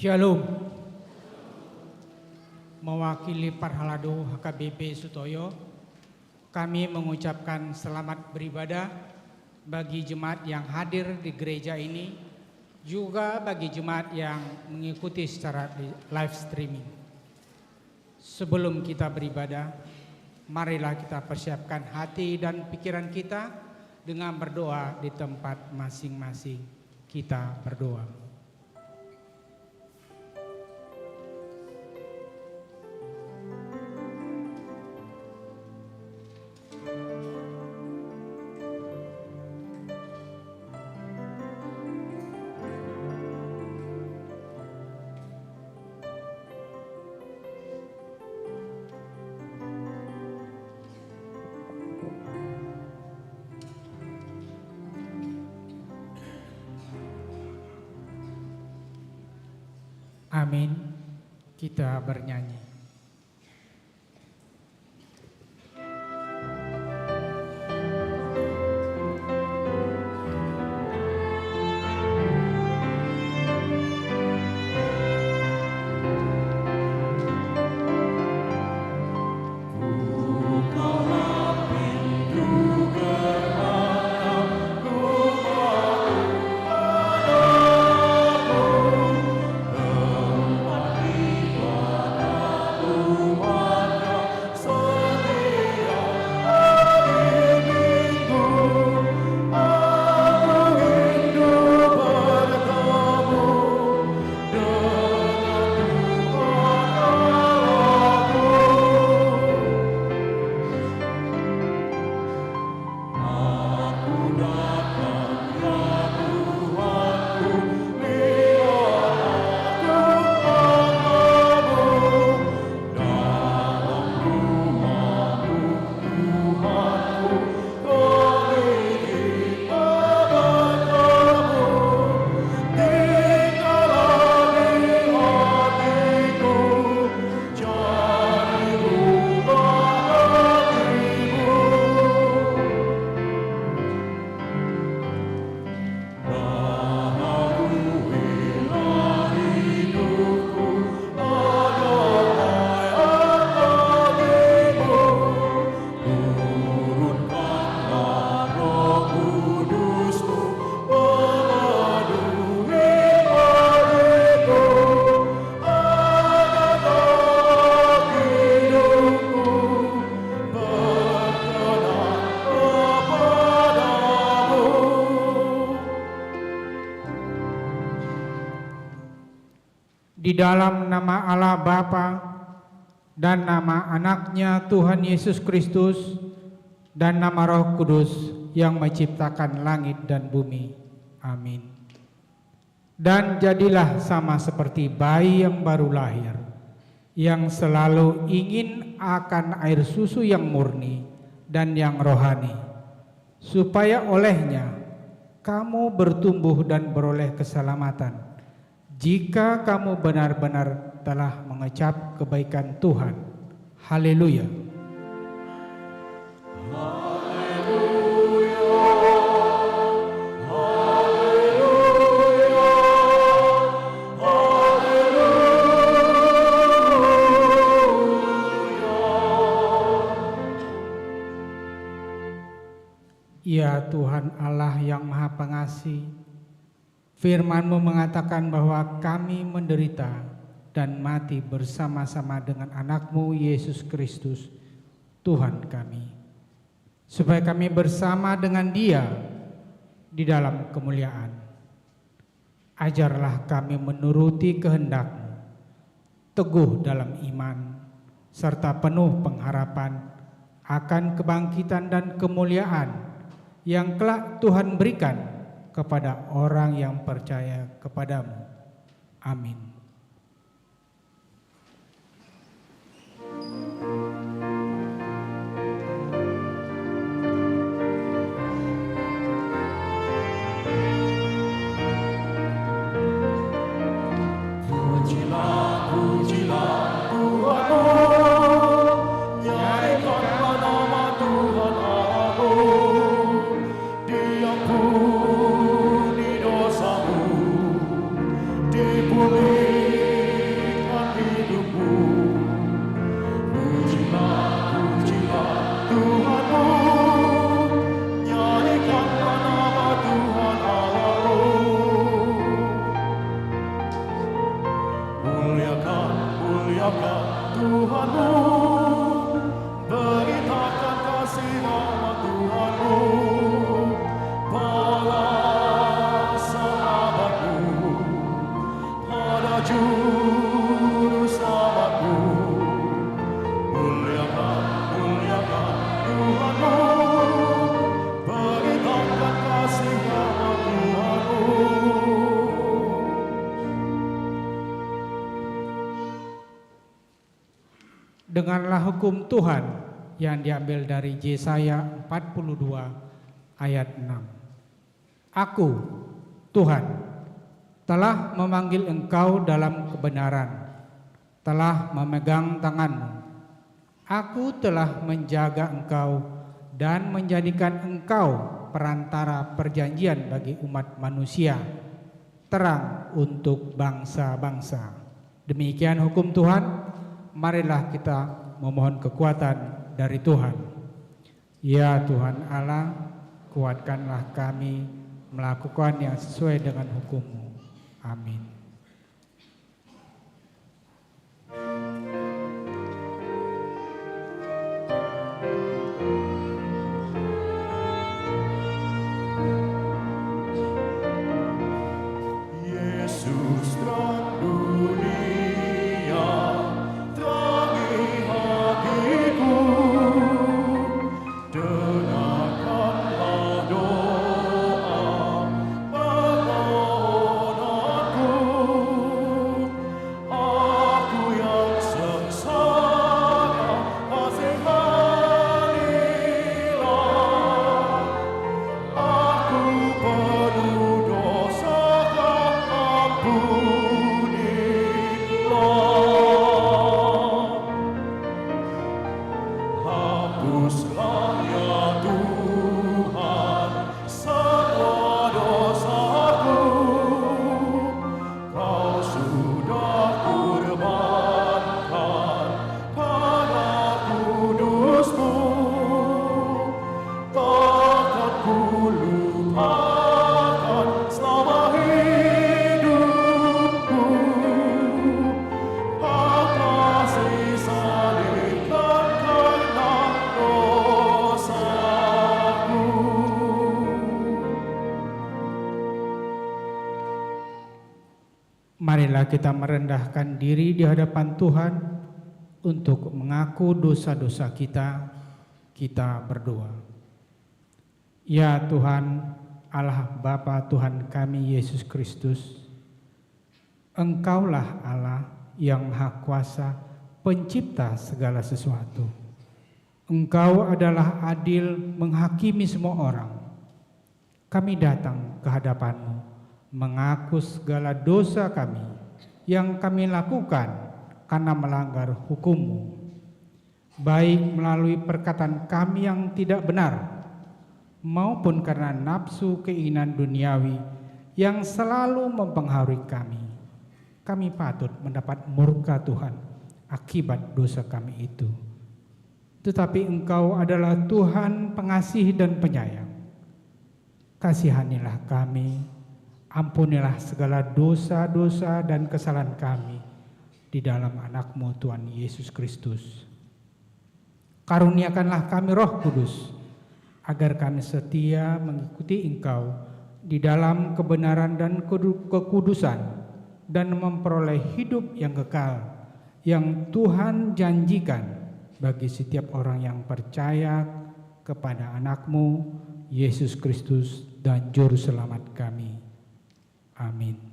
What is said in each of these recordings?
Shalom. mewakili Parhalado HKBP Sutoyo, kami mengucapkan selamat beribadah bagi jemaat yang hadir di gereja ini, juga bagi jemaat yang mengikuti secara live streaming. Sebelum kita beribadah, marilah kita persiapkan hati dan pikiran kita dengan berdoa di tempat masing-masing. Kita berdoa. Amin. Kita bernyanyi. Di dalam nama Allah Bapa dan nama anaknya Tuhan Yesus Kristus dan nama Roh Kudus yang menciptakan langit dan bumi. Amin. Dan jadilah sama seperti bayi yang baru lahir, yang selalu ingin akan air susu yang murni dan yang rohani, supaya olehnya kamu bertumbuh dan beroleh keselamatan, jika kamu benar-benar telah mengecap kebaikan Tuhan. Haleluya. Ya Tuhan Allah yang Maha Pengasih, Firman-Mu mengatakan bahwa kami menderita dan mati bersama-sama dengan anak-Mu Yesus Kristus, Tuhan kami, supaya kami bersama dengan Dia di dalam kemuliaan. Ajarlah kami menuruti kehendak-Mu, teguh dalam iman, serta penuh pengharapan akan kebangkitan dan kemuliaan yang kelak Tuhan berikan kepada orang yang percaya kepadamu. Amin. Pujilah, pujilah Tuhanmu, nyanyikanlah nama Tuhan Allahmu. Diampuni dosamu di bumi muliakan Tuhanmu, beritakan kasih rahmat Tuhanmu, balas selamatmu pada juru selamatmu. Muliakan, muliakan Tuhanmu, beritakan kasih rahmat Tuhanmu. Dengarlah hukum Tuhan yang diambil dari Yesaya 42 ayat 6. Aku, Tuhan, telah memanggil engkau dalam kebenaran, telah memegang tanganmu. Aku telah menjaga engkau dan menjadikan engkau perantara perjanjian bagi umat manusia, terang untuk bangsa-bangsa. Demikian hukum Tuhan. Marilah kita memohon kekuatan dari Tuhan. Ya Tuhan Allah, kuatkanlah kami melakukan yang sesuai dengan hukum-Mu. Amin. Yesus terang dunia, terangi hatiku, dengarkanlah doa permohonanku. Aku yang sengsara, kasihanilah. Aku penuh dosa, ampunilah. Hapuslah ya Tuhan semua dosaku. Kau sudah kurbankan pada kudus-Mu. Takkan ku lupakan selama hidupku. Apa sisa salibkan karena dosaku. Marilah kita merendahkan diri di hadapan Tuhan untuk mengaku dosa-dosa kita. Kita berdoa. Ya Tuhan, Allah Bapa Tuhan kami Yesus Kristus, Engkaulah Allah yang Maha Kuasa, pencipta segala sesuatu. Engkau adalah adil menghakimi semua orang. Kami datang ke hadapan-Mu, mengaku segala dosa kami yang kami lakukan karena melanggar hukum-Mu, baik melalui perkataan kami yang tidak benar, maupun karena nafsu keinginan duniawi yang selalu mempengaruhi kami. Kami patut mendapat murka Tuhan akibat dosa kami itu. Tetapi Engkau adalah Tuhan pengasih dan penyayang. Kasihanilah kami, ampunilah segala dosa-dosa dan kesalahan kami di dalam Anak-Mu Tuhan Yesus Kristus. Karuniakanlah kami Roh Kudus, agar kami setia mengikuti Engkau di dalam kebenaran dan kekudusan, dan memperoleh hidup yang kekal yang Tuhan janjikan bagi setiap orang yang percaya kepada Anak-Mu Yesus Kristus dan Juru Selamat kami. Amin.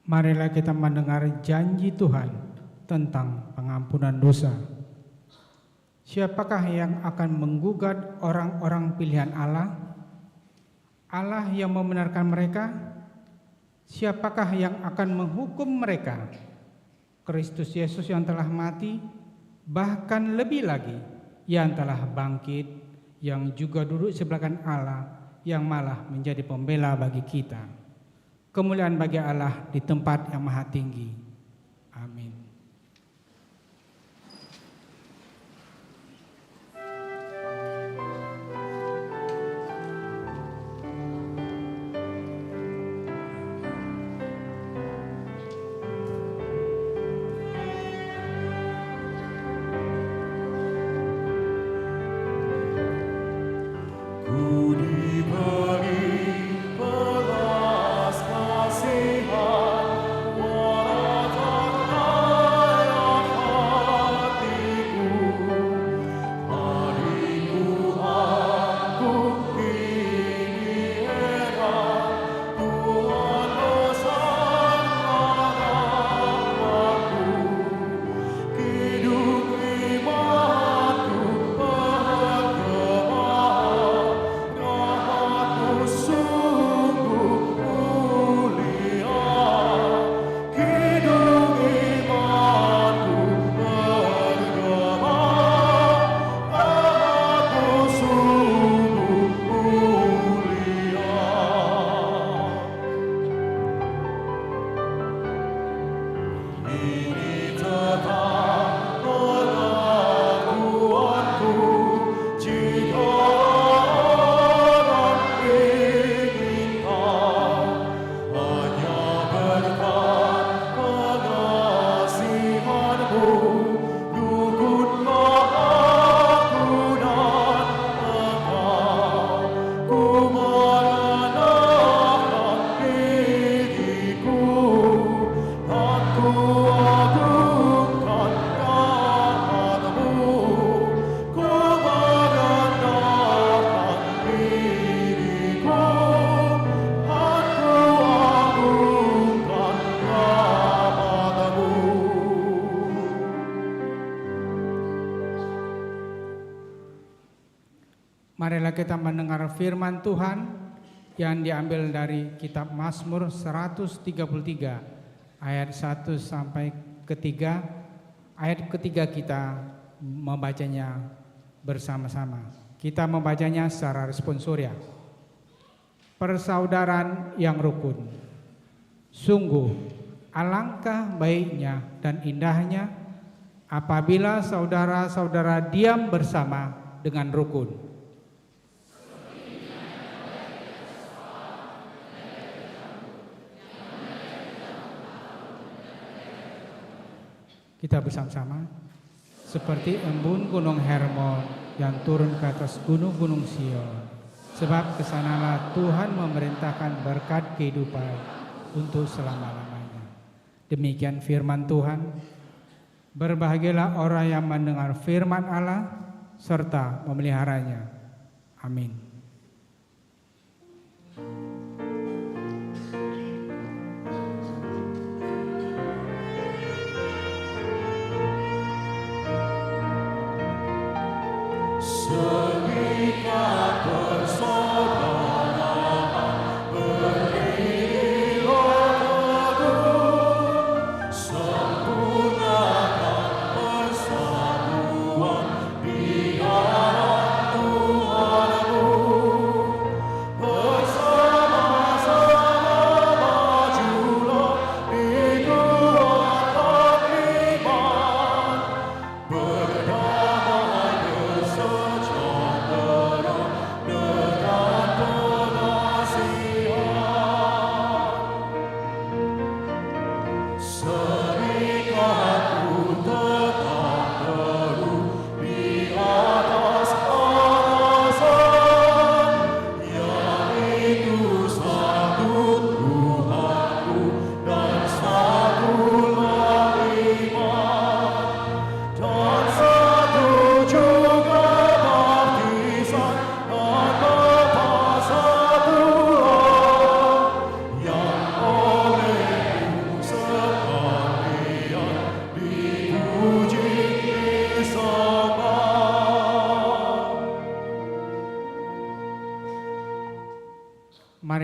Marilah kita mendengar janji Tuhan tentang pengampunan dosa. Siapakah yang akan menggugat orang-orang pilihan Allah? Allah yang membenarkan mereka? Siapakah yang akan menghukum mereka? Kristus Yesus yang telah mati, bahkan lebih lagi yang telah bangkit, yang juga duduk sebelah kanan Allah, yang malah menjadi pembela bagi kita. Kemuliaan bagi Allah di tempat yang maha tinggi. Amin. Ku diberi belas kasihan, waratan layak hatiku. Hariku aku kini heran, Tuhan bersama aku. Hidup imanku bergema, rahmatmu sungguh mulia. Hidup imanku bergema, rahmatmu sungguh mulia. Ini tetap pengakuanku, jika orang ingin tahu, hanya berkat pengasihanmu, dukunlah aku dan engkau. Ku merendahkan diriku, dan ku agungkan nama-Mu. Ku merendahkan diriku, dan ku agungkan nama-Mu. Marilah kita mendengar firman Tuhan yang diambil dari kitab Mazmur 133 ayat 1 sampai ketiga. Ayat ketiga kita membacanya bersama-sama. Kita membacanya secara responsoria. Persaudaraan yang rukun. Sungguh alangkah baiknya dan indahnya apabila saudara-saudara diam bersama dengan rukun. Kita bersama-sama, seperti embun gunung Hermon yang turun ke atas gunung-gunung Sion. Sebab kesanalah Tuhan memerintahkan berkat kehidupan untuk selama-lamanya. Demikian firman Tuhan. Berbahagialah orang yang mendengar firman Allah serta memeliharanya. Amin. Serikat persaudaraan berdirilah teguh, sempurnakan persatuan di hadapan Tuhanmu. Bersama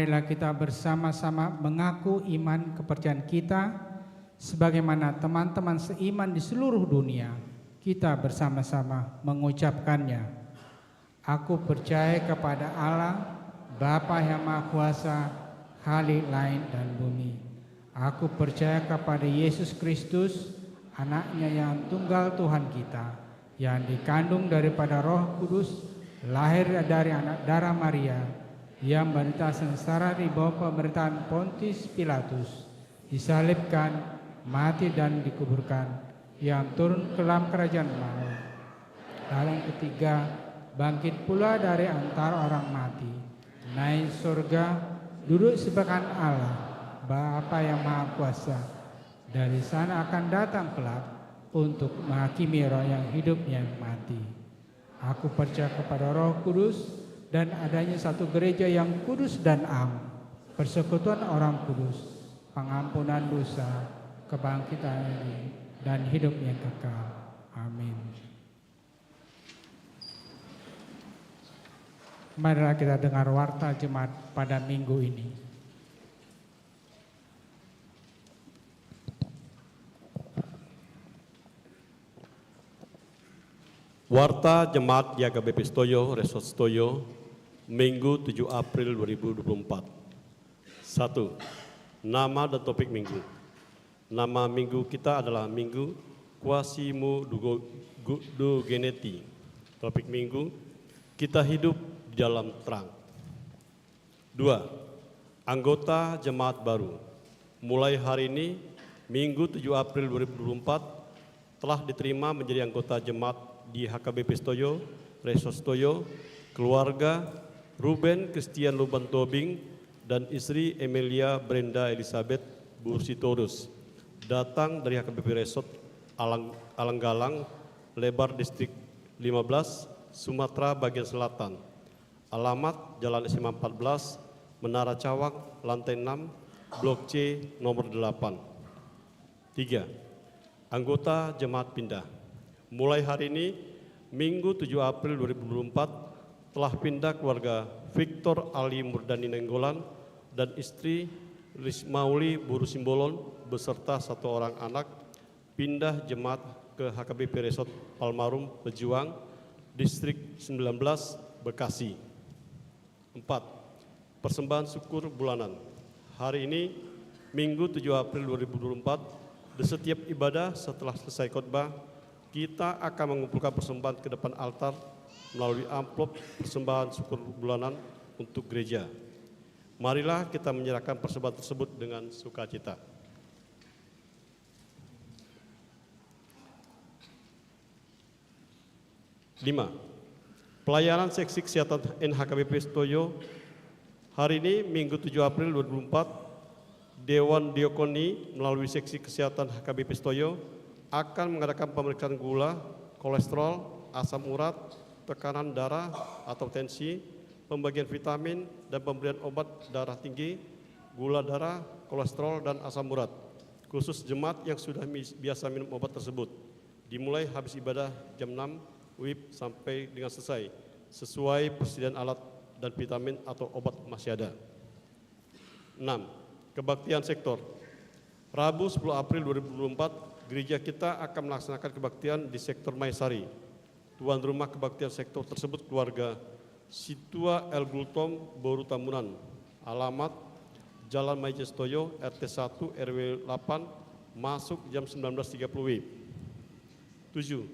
marilah kita bersama-sama mengaku iman kepercayaan kita sebagaimana teman-teman seiman di seluruh dunia. Kita bersama-sama mengucapkannya. Aku percaya kepada Allah, Bapa yang Maha Kuasa, Khalik langit dan bumi. Aku percaya kepada Yesus Kristus, anaknya yang tunggal Tuhan kita, yang dikandung daripada Roh Kudus, lahir dari anak darah Maria, yang menderita sengsara di bawah pemerintahan Pontius Pilatus, disalibkan, mati dan dikuburkan, yang turun ke dalam kerajaan maut. Lalu ketiga, bangkit pula dari antara orang mati, naik surga, duduk sebelah Allah, Bapa yang Maha Kuasa. Dari sana akan datang kelak untuk menghakimi roh yang hidup yang mati. Aku percaya kepada Roh Kudus dan adanya satu gereja yang kudus dan am, persekutuan orang kudus, pengampunan dosa, kebangkitan dan hidup yang kekal. Amin. Marilah kita dengar warta jemaat pada minggu ini. Warta Jemaat YKBP Stoyo, Resort Stoyo, Minggu 7 April 2024. 1. Nama dan topik minggu. Nama minggu kita adalah Minggu Quasimo do Geneti. Topik minggu, kita hidup di dalam terang. 2. Anggota Jemaat baru. Mulai hari ini, Minggu 7 April 2024, telah diterima menjadi anggota Jemaat di HKBP Stoyo, Resort Stoyo, keluarga Ruben Christian Luban Tobing dan istri Emilia Brenda Elizabeth Bursitorus, datang dari HKBP Resort Alanggalang, Lebar Distrik 15, Sumatera bagian selatan. Alamat Jalan SMA 14, Menara Cawang, lantai 6, Blok C nomor 8. 3. Anggota Jemaat pindah. Mulai hari ini, Minggu 7 April 2024, telah pindah keluarga Victor Ali Murdani Nenggolan dan istri Rismauli Buru Simbolon beserta satu orang anak pindah jemaat ke HKBP Resort Palmarum Pejuang, Distrik 19, Bekasi. 4. Persembahan syukur bulanan. Hari ini, Minggu 7 April 2024, di setiap ibadah setelah selesai khotbah, kita akan mengumpulkan persembahan ke depan altar melalui amplop persembahan syukur bulanan untuk gereja. Marilah kita menyerahkan persembahan tersebut dengan sukacita. 5. Pelayanan seksi kesehatan NHKBP Stoyo. Hari ini, Minggu 7 April 2024, Dewan Diakoni melalui seksi kesehatan HKBP Stoyo akan mengadakan pemeriksaan gula, kolesterol, asam urat, tekanan darah atau tensi, pembagian vitamin, dan pemberian obat darah tinggi, gula darah, kolesterol, dan asam urat. Khusus jemaat yang sudah biasa minum obat tersebut. Dimulai habis ibadah jam 6 WIB sampai dengan selesai, sesuai persediaan alat dan vitamin atau obat masih ada. 6. Kebaktian sektor. Rabu 10 April 2024, gereja kita akan melaksanakan kebaktian di sektor Maisari. Tuan rumah kebaktian sektor tersebut keluarga Situa El Gultom Boru Tambunan. Alamat Jalan Majestoyo, RT 1 RW 8, masuk jam 19.30 WIB. 7.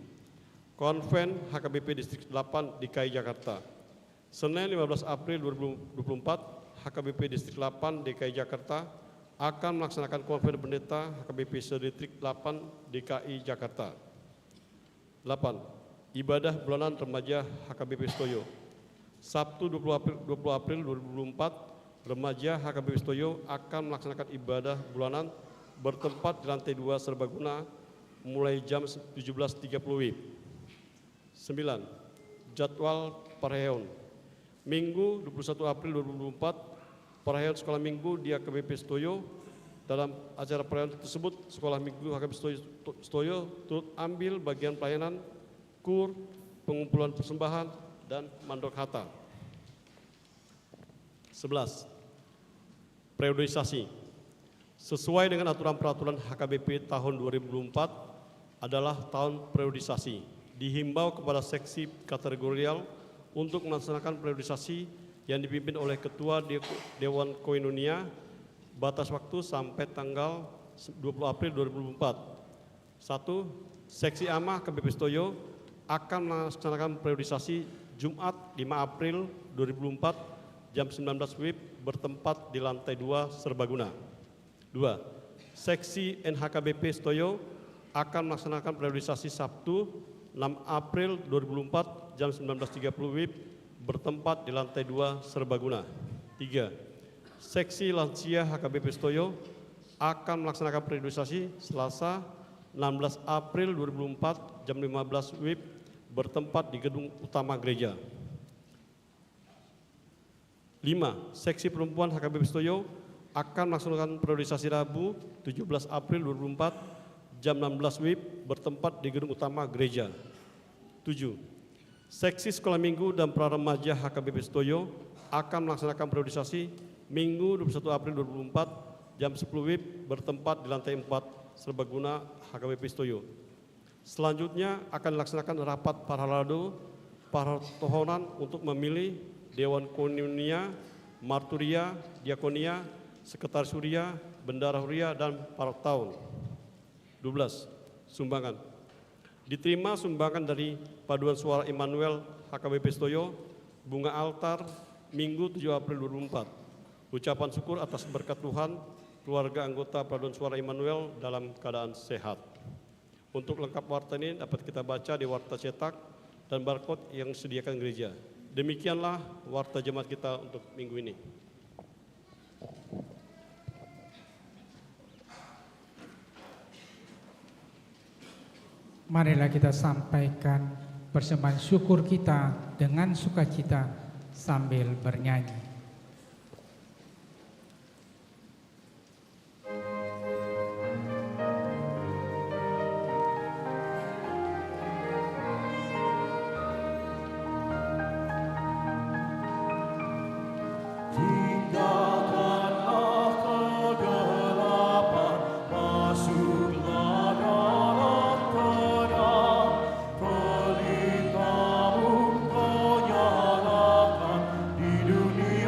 Konven HKBP Distrik 8 DKI Jakarta. Senin 15 April 2024, HKBP Distrik 8 DKI Jakarta akan melaksanakan konven pendeta HKBP Sedistrik 8 DKI Jakarta. 8. Ibadah bulanan remaja HKBP Stoyo. Sabtu 20 April 2024, remaja HKBP Stoyo akan melaksanakan ibadah bulanan bertempat di lantai 2 serbaguna mulai jam 17.30 WIB. 9. Jadwal Parheon. Minggu 21 April 2024, Parheon sekolah minggu di HKBP Stoyo. Dalam acara Parheon tersebut, sekolah minggu HKBP Stoyo turut ambil bagian pelayanan, kur, pengumpulan persembahan, dan mandor khata. 11. Periodisasi. Sesuai dengan aturan-peraturan HKBP tahun 2024 adalah tahun periodisasi. Dihimbau kepada seksi kategorial untuk melaksanakan periodisasi yang dipimpin oleh Ketua Dewan Koinonia, batas waktu sampai tanggal 20 April 2024. 1. Seksi AMA KBP Stoyo akan melaksanakan periodisasi Jumat 5 April 2024 jam 19 WIB bertempat di lantai 2 Serbaguna. 2. Seksi NHKBP Stoyo akan melaksanakan periodisasi Sabtu 6 April 2024 jam 19.30 WIB bertempat di lantai 2 Serbaguna. 3. Seksi Lansia HKBP Stoyo akan melaksanakan periodisasi Selasa 16 April 2024 jam 15 WIB bertempat di gedung utama gereja. 5. Seksi Perempuan HKBP Stoyo akan melaksanakan periodisasi Rabu 17 April 2024 jam 16 WIB bertempat di gedung utama gereja. 7. Seksi Sekolah Minggu dan Praremaja HKBP Stoyo akan melaksanakan periodisasi Minggu 21 April 2024 jam 10 WIB bertempat di lantai 4 Serbaguna HKBP Stoyo. Selanjutnya akan dilaksanakan rapat paralado partohonan untuk memilih Dewan Koinonia, Marturia, Diakonia, Sekretaris Huria, Bendara Huria, dan Partaun. 12. Sumbangan. Diterima sumbangan dari Paduan Suara Immanuel HKBP Stoyo, bunga altar, Minggu 7 April 2024. Ucapan syukur atas berkat Tuhan, keluarga anggota Paduan Suara Immanuel dalam keadaan sehat. Untuk lengkap warta ini dapat kita baca di warta cetak dan barcode yang disediakan gereja. Demikianlah warta jemaat kita untuk minggu ini. Marilah kita sampaikan persembahan syukur kita dengan sukacita sambil bernyanyi. Tinggalkanlah kegelapan, masuklah dalam terang. Pelitamu kau nyalakan, di dunia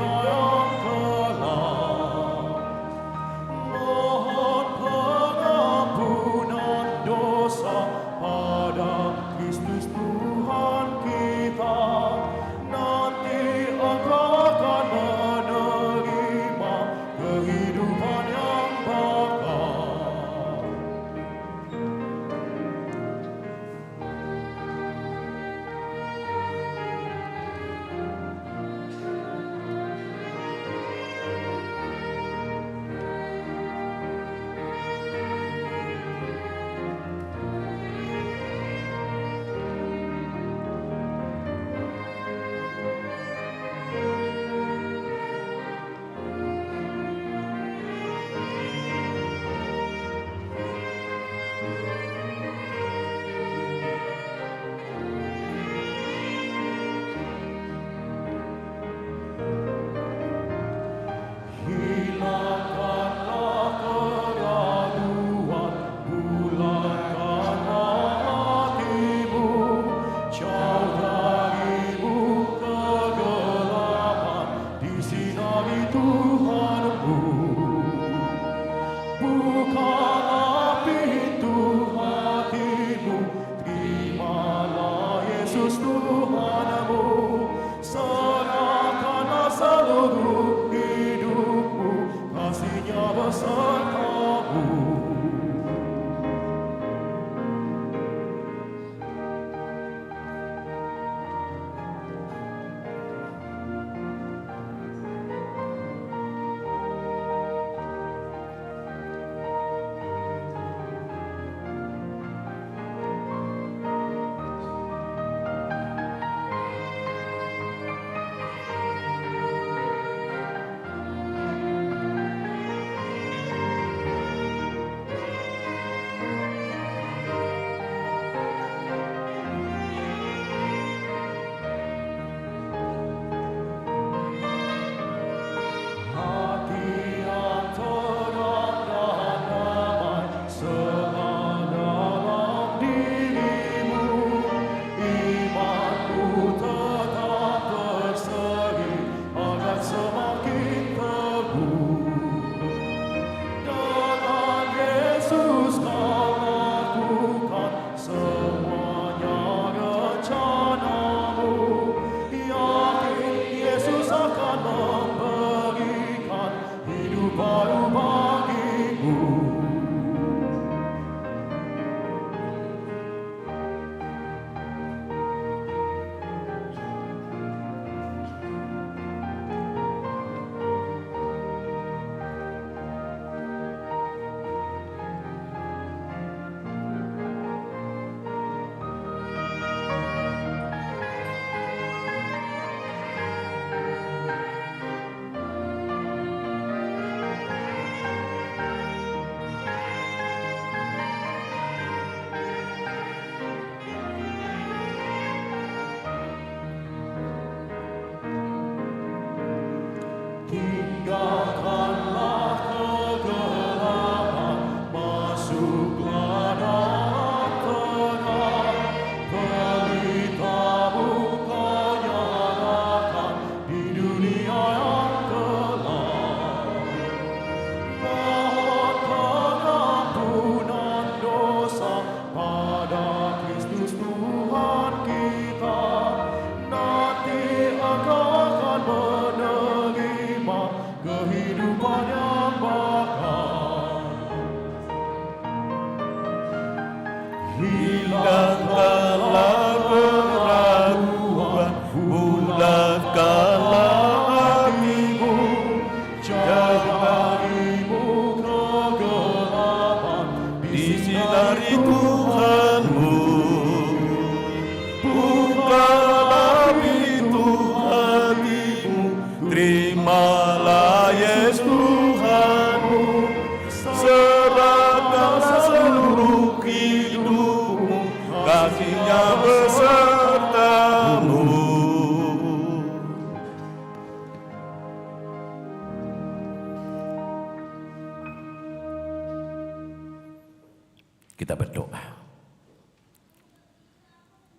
Kita berdoa.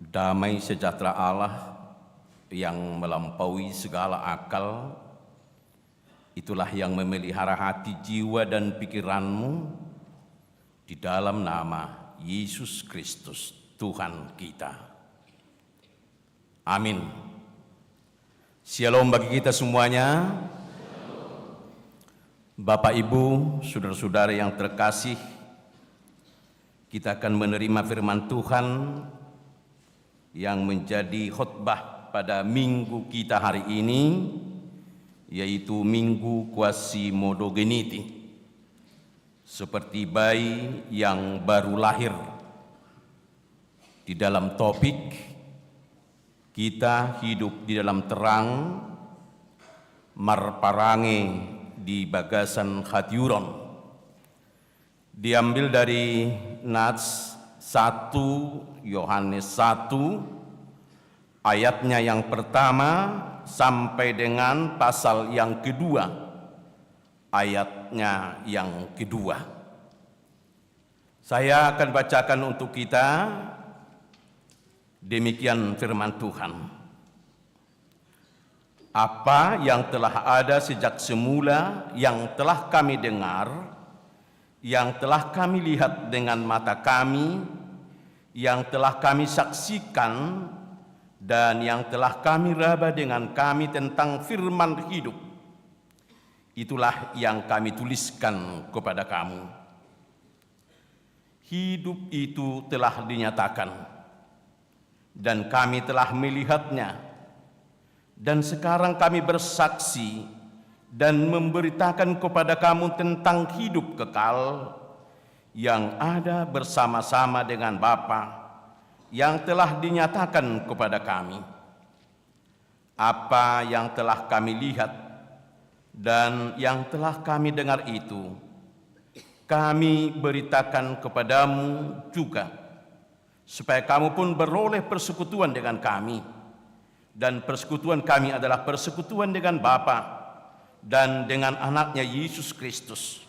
Damai sejahtera Allah yang melampaui segala akal, itulah yang memelihara hati, jiwa, dan pikiranmu di dalam nama Yesus Kristus, Tuhan kita. Amin. Shalom bagi kita semuanya. Bapak, Ibu, saudara-saudara yang terkasih, kita akan menerima firman Tuhan yang menjadi khotbah pada minggu kita hari ini, yaitu Minggu Quasimodogeniti. Seperti bayi yang baru lahir. Di dalam topik, kita hidup di dalam terang, marparange di bagasan hatiuron. Diambil dari Nats 1 Yohanes 1 ayatnya yang pertama sampai dengan pasal yang kedua ayatnya yang kedua. Saya akan bacakan untuk kita. Demikian firman Tuhan. Apa yang telah ada sejak semula, yang telah kami dengar, yang telah kami lihat dengan mata kami, yang telah kami saksikan, dan yang telah kami raba dengan kami tentang firman hidup, itulah yang kami tuliskan kepada kamu. Hidup itu telah dinyatakan, dan kami telah melihatnya, dan sekarang kami bersaksi dan memberitakan kepada kamu tentang hidup kekal yang ada bersama-sama dengan Bapa, yang telah dinyatakan kepada kami. Apa yang telah kami lihat dan yang telah kami dengar itu, kami beritakan kepadamu juga, supaya kamu pun beroleh persekutuan dengan kami. Dan persekutuan kami adalah persekutuan dengan Bapa dan dengan anaknya Yesus Kristus.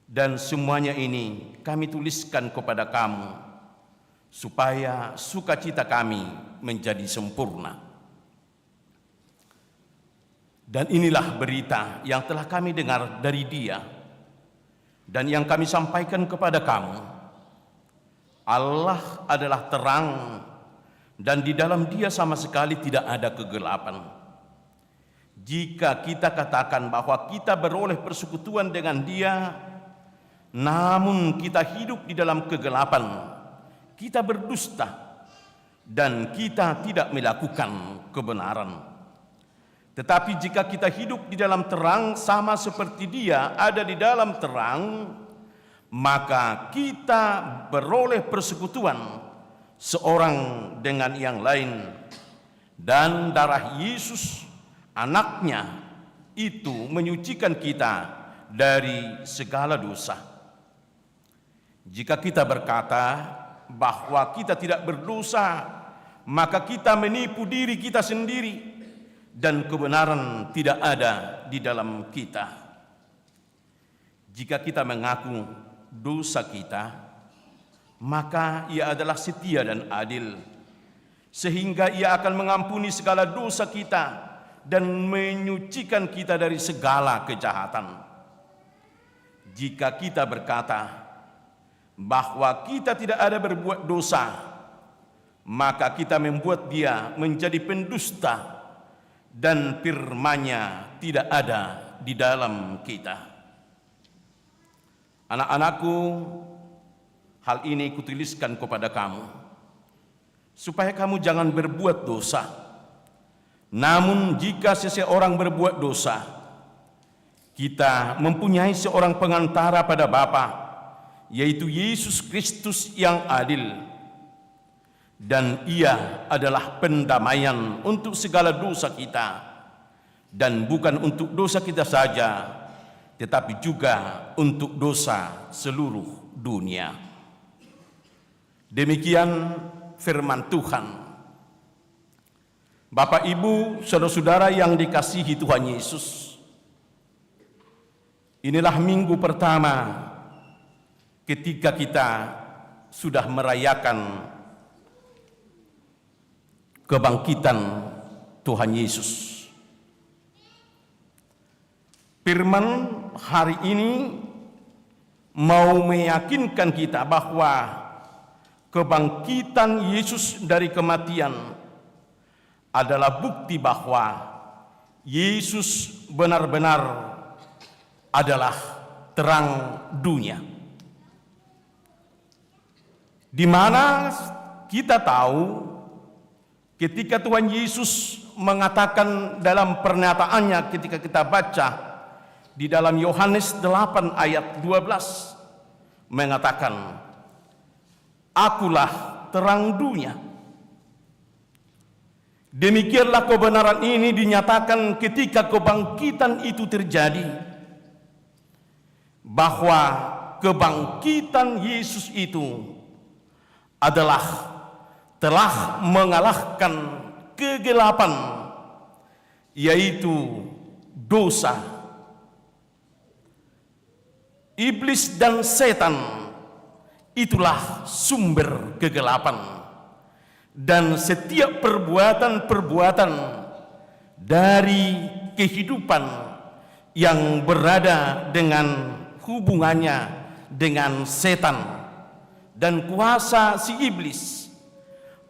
Dan semuanya ini kami tuliskan kepada kamu, supaya sukacita kami menjadi sempurna. Dan inilah berita yang telah kami dengar dari Dia, dan yang kami sampaikan kepada kamu. Allah adalah terang, dan di dalam Dia sama sekali tidak ada kegelapan. Jika kita katakan bahwa kita beroleh persekutuan dengan Dia, namun kita hidup di dalam kegelapan, kita berdusta dan kita tidak melakukan kebenaran. Tetapi jika kita hidup di dalam terang sama seperti Dia ada di dalam terang, maka kita beroleh persekutuan seorang dengan yang lain, dan darah Yesus anaknya itu menyucikan kita dari segala dosa. Jika kita berkata bahwa kita tidak berdosa, maka kita menipu diri kita sendiri dan kebenaran tidak ada di dalam kita. Jika kita mengaku dosa kita, maka Ia adalah setia dan adil, sehingga Ia akan mengampuni segala dosa kita dan menyucikan kita dari segala kejahatan. Jika kita berkata bahwa kita tidak ada berbuat dosa, maka kita membuat Dia menjadi pendusta, dan firman-Nya tidak ada di dalam kita. Anak-anakku, hal ini kutuliskan kepada kamu, supaya kamu jangan berbuat dosa. Namun jika seseorang berbuat dosa, kita mempunyai seorang pengantara pada Bapa, yaitu Yesus Kristus yang adil. Dan Ia adalah pendamaian untuk segala dosa kita, dan bukan untuk dosa kita saja, tetapi juga untuk dosa seluruh dunia. Demikian firman Tuhan. Bapak, Ibu, saudara-saudara yang dikasihi Tuhan Yesus, inilah minggu pertama ketika kita sudah merayakan kebangkitan Tuhan Yesus. Firman hari ini mau meyakinkan kita bahwa kebangkitan Yesus dari kematian adalah bukti bahwa Yesus benar-benar adalah terang dunia. Di mana kita tahu ketika Tuhan Yesus mengatakan dalam pernyataannya ketika kita baca di dalam Yohanes 8 ayat 12 mengatakan, "Akulah terang dunia." Demikianlah kebenaran ini dinyatakan ketika kebangkitan itu terjadi, bahwa kebangkitan Yesus itu adalah telah mengalahkan kegelapan, yaitu dosa. Iblis dan setan itulah sumber kegelapan. Dan setiap perbuatan-perbuatan dari kehidupan yang berada dengan hubungannya dengan setan dan kuasa si iblis,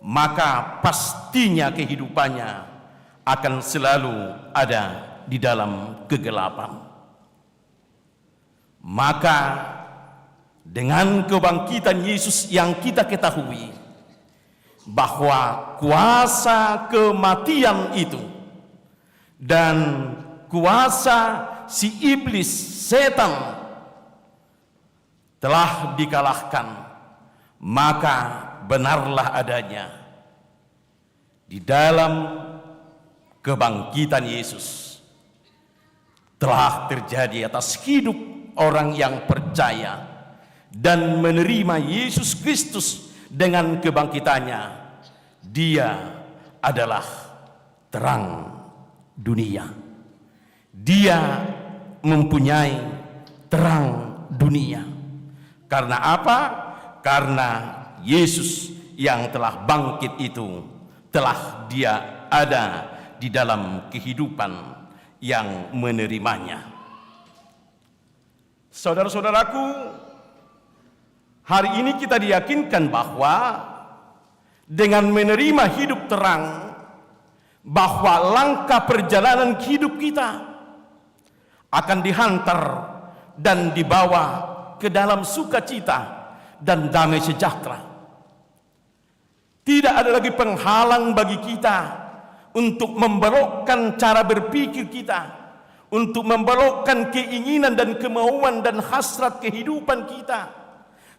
maka pastinya kehidupannya akan selalu ada di dalam kegelapan. Maka dengan kebangkitan Yesus yang kita ketahui bahwa kuasa kematian itu dan kuasa si iblis setan telah dikalahkan, maka benarlah adanya di dalam kebangkitan Yesus telah terjadi atas hidup orang yang percaya dan menerima Yesus Kristus. Dengan kebangkitannya, dia adalah terang dunia. Dia mempunyai terang dunia. Karena apa? Karena Yesus yang telah bangkit itu telah dia ada di dalam kehidupan yang menerimanya. Saudara-saudaraku, hari ini kita diyakinkan bahwa dengan menerima hidup terang, bahwa langkah perjalanan hidup kita akan dihantar dan dibawa ke dalam sukacita dan damai sejahtera. Tidak ada lagi penghalang bagi kita untuk membelokkan cara berpikir kita, untuk membelokkan keinginan dan kemauan dan hasrat kehidupan kita.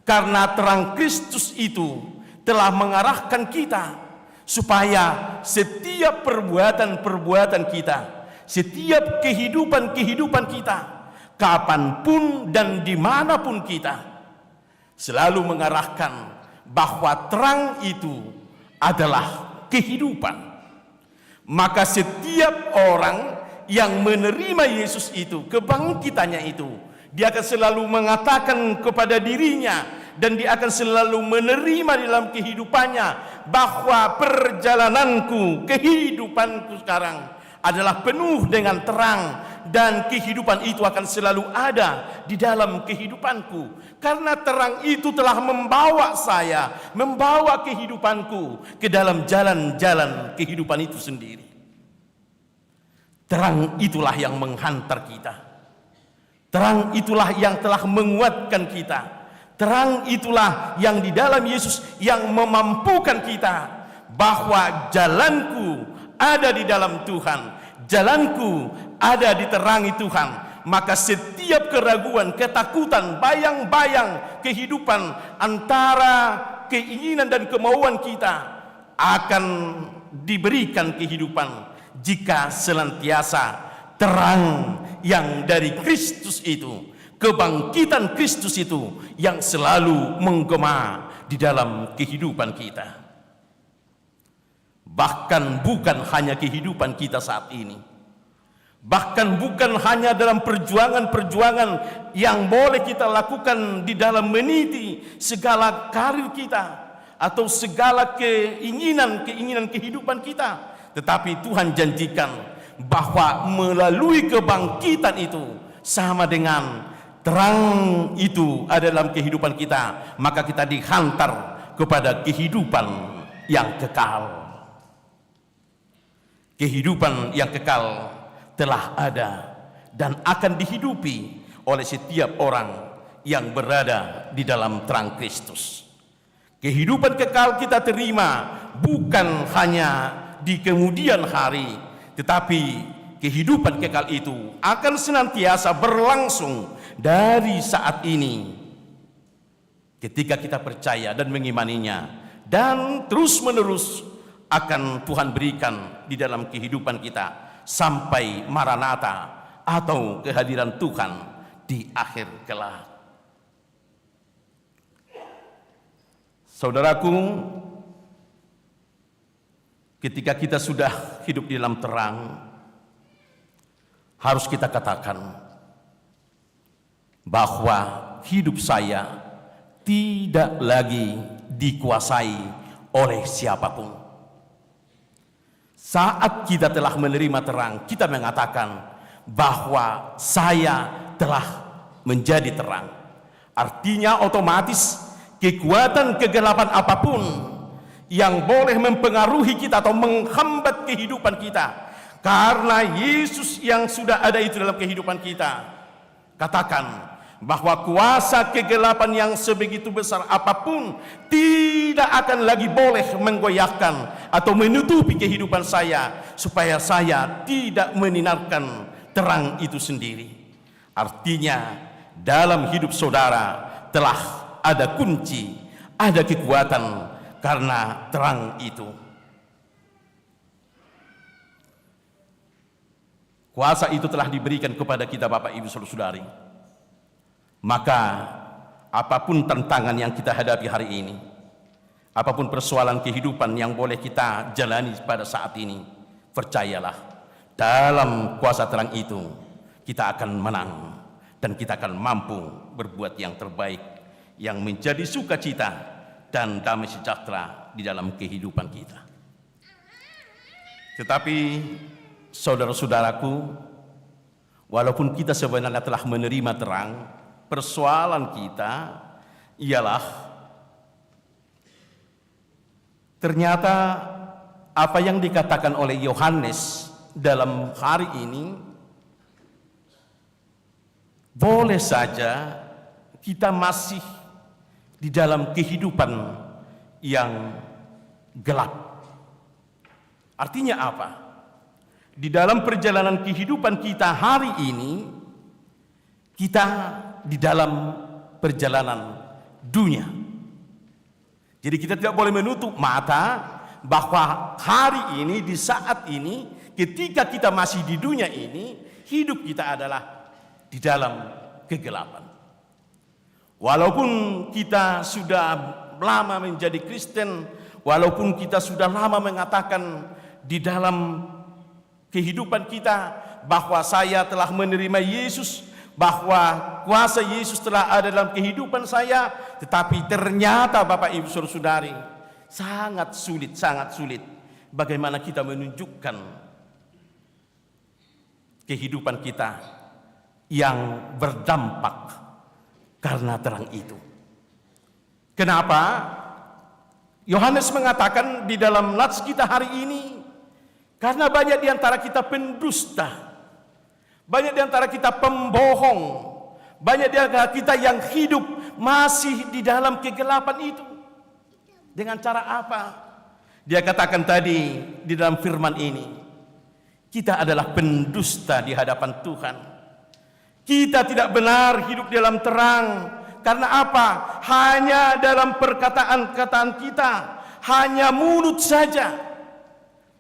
Karena terang Kristus itu telah mengarahkan kita supaya setiap perbuatan-perbuatan kita, setiap kehidupan-kehidupan kita, kapanpun dan dimanapun kita, selalu mengarahkan bahwa terang itu adalah kehidupan. Maka setiap orang yang menerima Yesus itu, kebangkitannya itu, dia akan selalu mengatakan kepada dirinya dan dia akan selalu menerima dalam kehidupannya bahwa perjalananku, kehidupanku sekarang adalah penuh dengan terang dan kehidupan itu akan selalu ada di dalam kehidupanku. Karena terang itu telah membawa saya, membawa kehidupanku ke dalam jalan-jalan kehidupan itu sendiri. Terang itulah yang menghantar kita. Terang itulah yang telah menguatkan kita. Terang itulah yang di dalam Yesus yang memampukan kita bahwa jalanku ada di dalam Tuhan, jalanku ada di terangi Tuhan. Maka setiap keraguan, ketakutan, bayang-bayang kehidupan antara keinginan dan kemauan kita akan diberikan kehidupan jika senantiasa terang yang dari Kristus itu, kebangkitan Kristus itu yang selalu menggema di dalam kehidupan kita. Bahkan bukan hanya kehidupan kita saat ini, Bahkan bukan hanya dalam perjuangan-perjuangan yang boleh kita lakukan di dalam meniti segala karir kita atau segala keinginan kehidupan kita, tetapi Tuhan janjikan bahwa melalui kebangkitan itu sama dengan terang itu ada dalam kehidupan kita, maka kita dihantar kepada kehidupan yang kekal. Kehidupan yang kekal telah ada dan akan dihidupi oleh setiap orang yang berada di dalam terang Kristus. Kehidupan kekal kita terima bukan hanya di kemudian hari, tetapi kehidupan kekal itu akan senantiasa berlangsung dari saat ini ketika kita percaya dan mengimaninya, dan terus menerus akan Tuhan berikan di dalam kehidupan kita sampai Maranatha atau kehadiran Tuhan di akhir kelak. Saudaraku, ketika kita sudah hidup di dalam terang, harus kita katakan bahwa hidup saya tidak lagi dikuasai oleh siapapun. Saat kita telah menerima terang, kita mengatakan bahwa saya telah menjadi terang. Artinya otomatis kekuatan kegelapan apapun yang boleh mempengaruhi kita atau menghambat kehidupan kita, karena Yesus yang sudah ada itu dalam kehidupan kita, katakan bahwa kuasa kegelapan yang sebegitu besar apapun tidak akan lagi boleh menggoyahkan atau menutupi kehidupan saya, supaya saya tidak menyinarkan terang itu sendiri. Artinya dalam hidup saudara telah ada kunci, ada kekuatan karena terang itu. Kuasa itu telah diberikan kepada kita Bapak Ibu Saudara-saudari. Maka apapun tantangan yang kita hadapi hari ini, apapun persoalan kehidupan yang boleh kita jalani pada saat ini, percayalah, dalam kuasa terang itu kita akan menang dan kita akan mampu berbuat yang terbaik, yang menjadi sukacita dan damai sejahtera di dalam kehidupan kita. Tetapi saudara-saudaraku, walaupun kita sebenarnya telah menerima terang, persoalan kita ialah ternyata apa yang dikatakan oleh Yohanes dalam hari ini, boleh saja kita masih di dalam kehidupan yang gelap. Artinya apa? Di dalam perjalanan kehidupan kita hari ini, kita di dalam perjalanan dunia. Jadi kita tidak boleh menutup mata bahwa hari ini, di saat ini, ketika kita masih di dunia ini, hidup kita adalah di dalam kegelapan. Walaupun kita sudah lama menjadi Kristen, walaupun kita sudah lama mengatakan di dalam kehidupan kita bahwa saya telah menerima Yesus, bahwa kuasa Yesus telah ada dalam kehidupan saya, tetapi ternyata Bapak Ibu Saudara-saudari, sangat sulit bagaimana kita menunjukkan kehidupan kita yang berdampak karena terang itu. Kenapa? Yohanes mengatakan di dalam nats kita hari ini, karena banyak di antara kita pendusta, banyak di antara kita pembohong, banyak di antara kita yang hidup masih di dalam kegelapan itu. Dengan cara apa? Dia katakan tadi di dalam firman ini, kita adalah pendusta di hadapan Tuhan. Kita tidak benar hidup dalam terang. Karena apa? Hanya dalam perkataan-kataan kita, hanya mulut saja.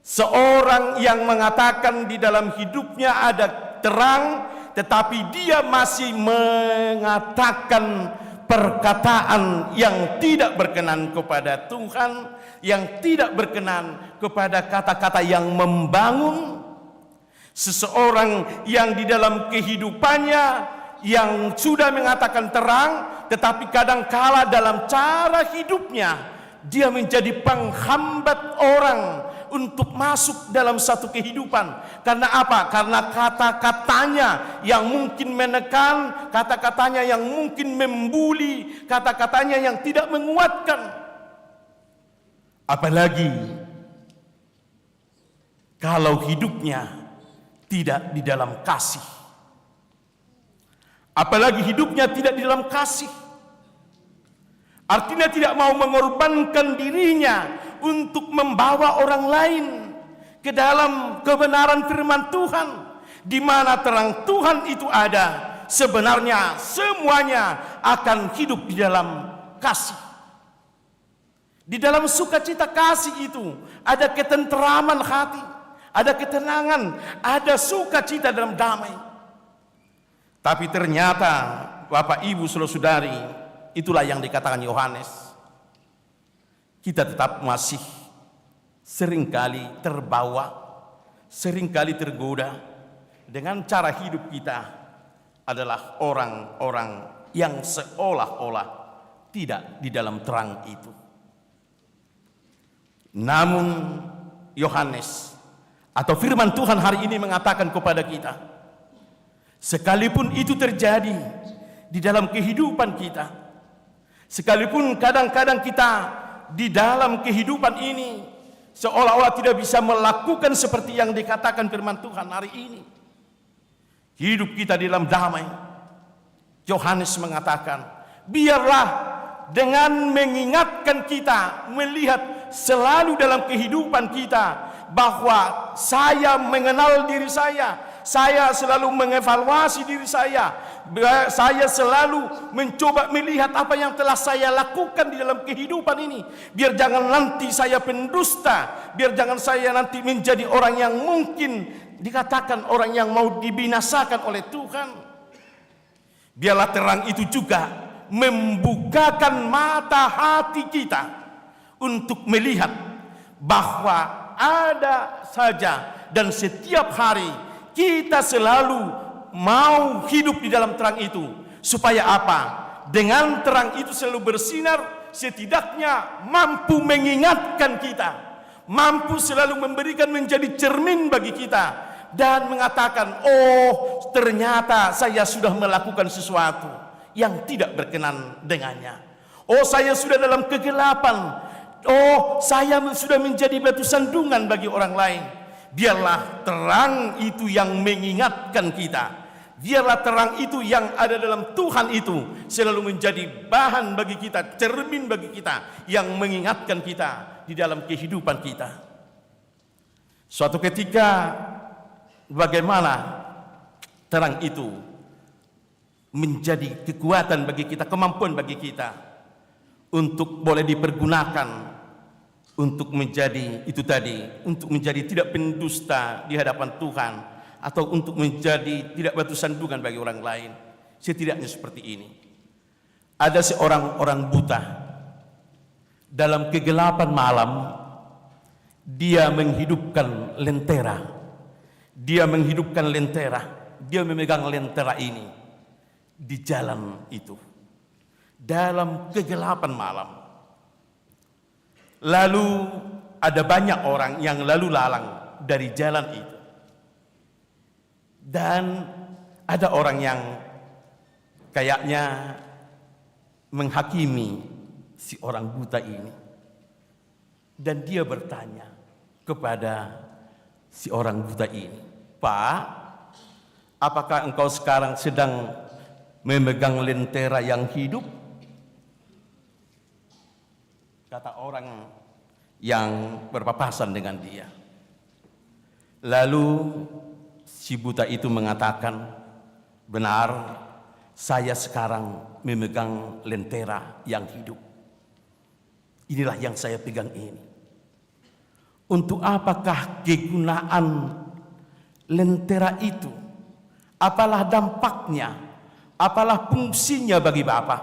Seorang yang mengatakan di dalam hidupnya ada terang, tetapi dia masih mengatakan perkataan yang tidak berkenan kepada Tuhan, yang tidak berkenan kepada kata-kata yang membangun, Seseorang yang di dalam kehidupannya yang sudah mengatakan terang, tetapi kadangkala dalam cara hidupnya dia menjadi penghambat orang untuk masuk dalam satu kehidupan. Karena apa? Karena kata-katanya yang mungkin menekan, kata-katanya yang mungkin membuli, kata-katanya yang tidak menguatkan. Apalagi kalau hidupnya tidak di dalam kasih. Apalagi hidupnya tidak di dalam kasih. Artinya tidak mau mengorbankan dirinya untuk membawa orang lain ke dalam kebenaran firman Tuhan, di mana terang Tuhan itu ada. Sebenarnya semuanya akan hidup di dalam kasih. Di dalam sukacita kasih itu ada ketenteraman hati, ada ketenangan, ada sukacita dalam damai. Tapi ternyata Bapak Ibu saudara-saudari, itulah yang dikatakan Yohanes. Kita tetap masih seringkali terbawa, seringkali tergoda dengan cara hidup kita adalah orang-orang yang seolah-olah tidak di dalam terang itu. Namun Yohanes atau firman Tuhan hari ini mengatakan kepada kita, sekalipun itu terjadi di dalam kehidupan kita, sekalipun kadang-kadang kita di dalam kehidupan ini seolah-olah tidak bisa melakukan seperti yang dikatakan firman Tuhan hari ini, hidup kita di dalam damai, Yohanes mengatakan, biarlah dengan mengingatkan kita, melihat selalu dalam kehidupan kita bahwa saya mengenal diri saya selalu mengevaluasi diri saya selalu mencoba melihat apa yang telah saya lakukan di dalam kehidupan ini, biar jangan nanti saya pendusta, biar jangan saya nanti menjadi orang yang mungkin dikatakan orang yang mau dibinasakan oleh Tuhan. Biarlah terang itu juga membukakan mata hati kita untuk melihat bahwa ada saja dan setiap hari kita selalu mau hidup di dalam terang itu. Supaya apa? Dengan terang itu selalu bersinar, setidaknya mampu mengingatkan kita, mampu selalu memberikan menjadi cermin bagi kita, dan mengatakan, oh ternyata saya sudah melakukan sesuatu yang tidak berkenan dengannya. Oh saya sudah dalam kegelapan. Oh saya sudah menjadi batu sandungan bagi orang lain. Biarlah terang itu yang mengingatkan kita. Biarlah terang itu yang ada dalam Tuhan itu selalu menjadi bahan bagi kita, cermin bagi kita, yang mengingatkan kita di dalam kehidupan kita. Suatu ketika bagaimana terang itu menjadi kekuatan bagi kita, kemampuan bagi kita untuk boleh dipergunakan untuk menjadi itu tadi, untuk menjadi tidak pendusta di hadapan Tuhan, atau untuk menjadi tidak batu sandungan bagi orang lain. Setidaknya seperti ini. Ada seorang orang buta dalam kegelapan malam, dia menghidupkan lentera. Dia menghidupkan lentera. Dia memegang lentera ini di jalan itu dalam kegelapan malam. Lalu ada banyak orang yang lalu lalang dari jalan itu, dan ada orang yang kayaknya menghakimi si orang buta ini, dan dia bertanya kepada si orang buta ini, "Pak, apakah engkau sekarang sedang memegang lentera yang hidup?" Kata orang yang berpapasan dengan dia. Lalu si buta itu mengatakan, "Benar, saya sekarang memegang lentera yang hidup. Inilah yang saya pegang ini. Untuk apakah kegunaan lentera itu? Apalah dampaknya? Apalah fungsinya bagi Bapak?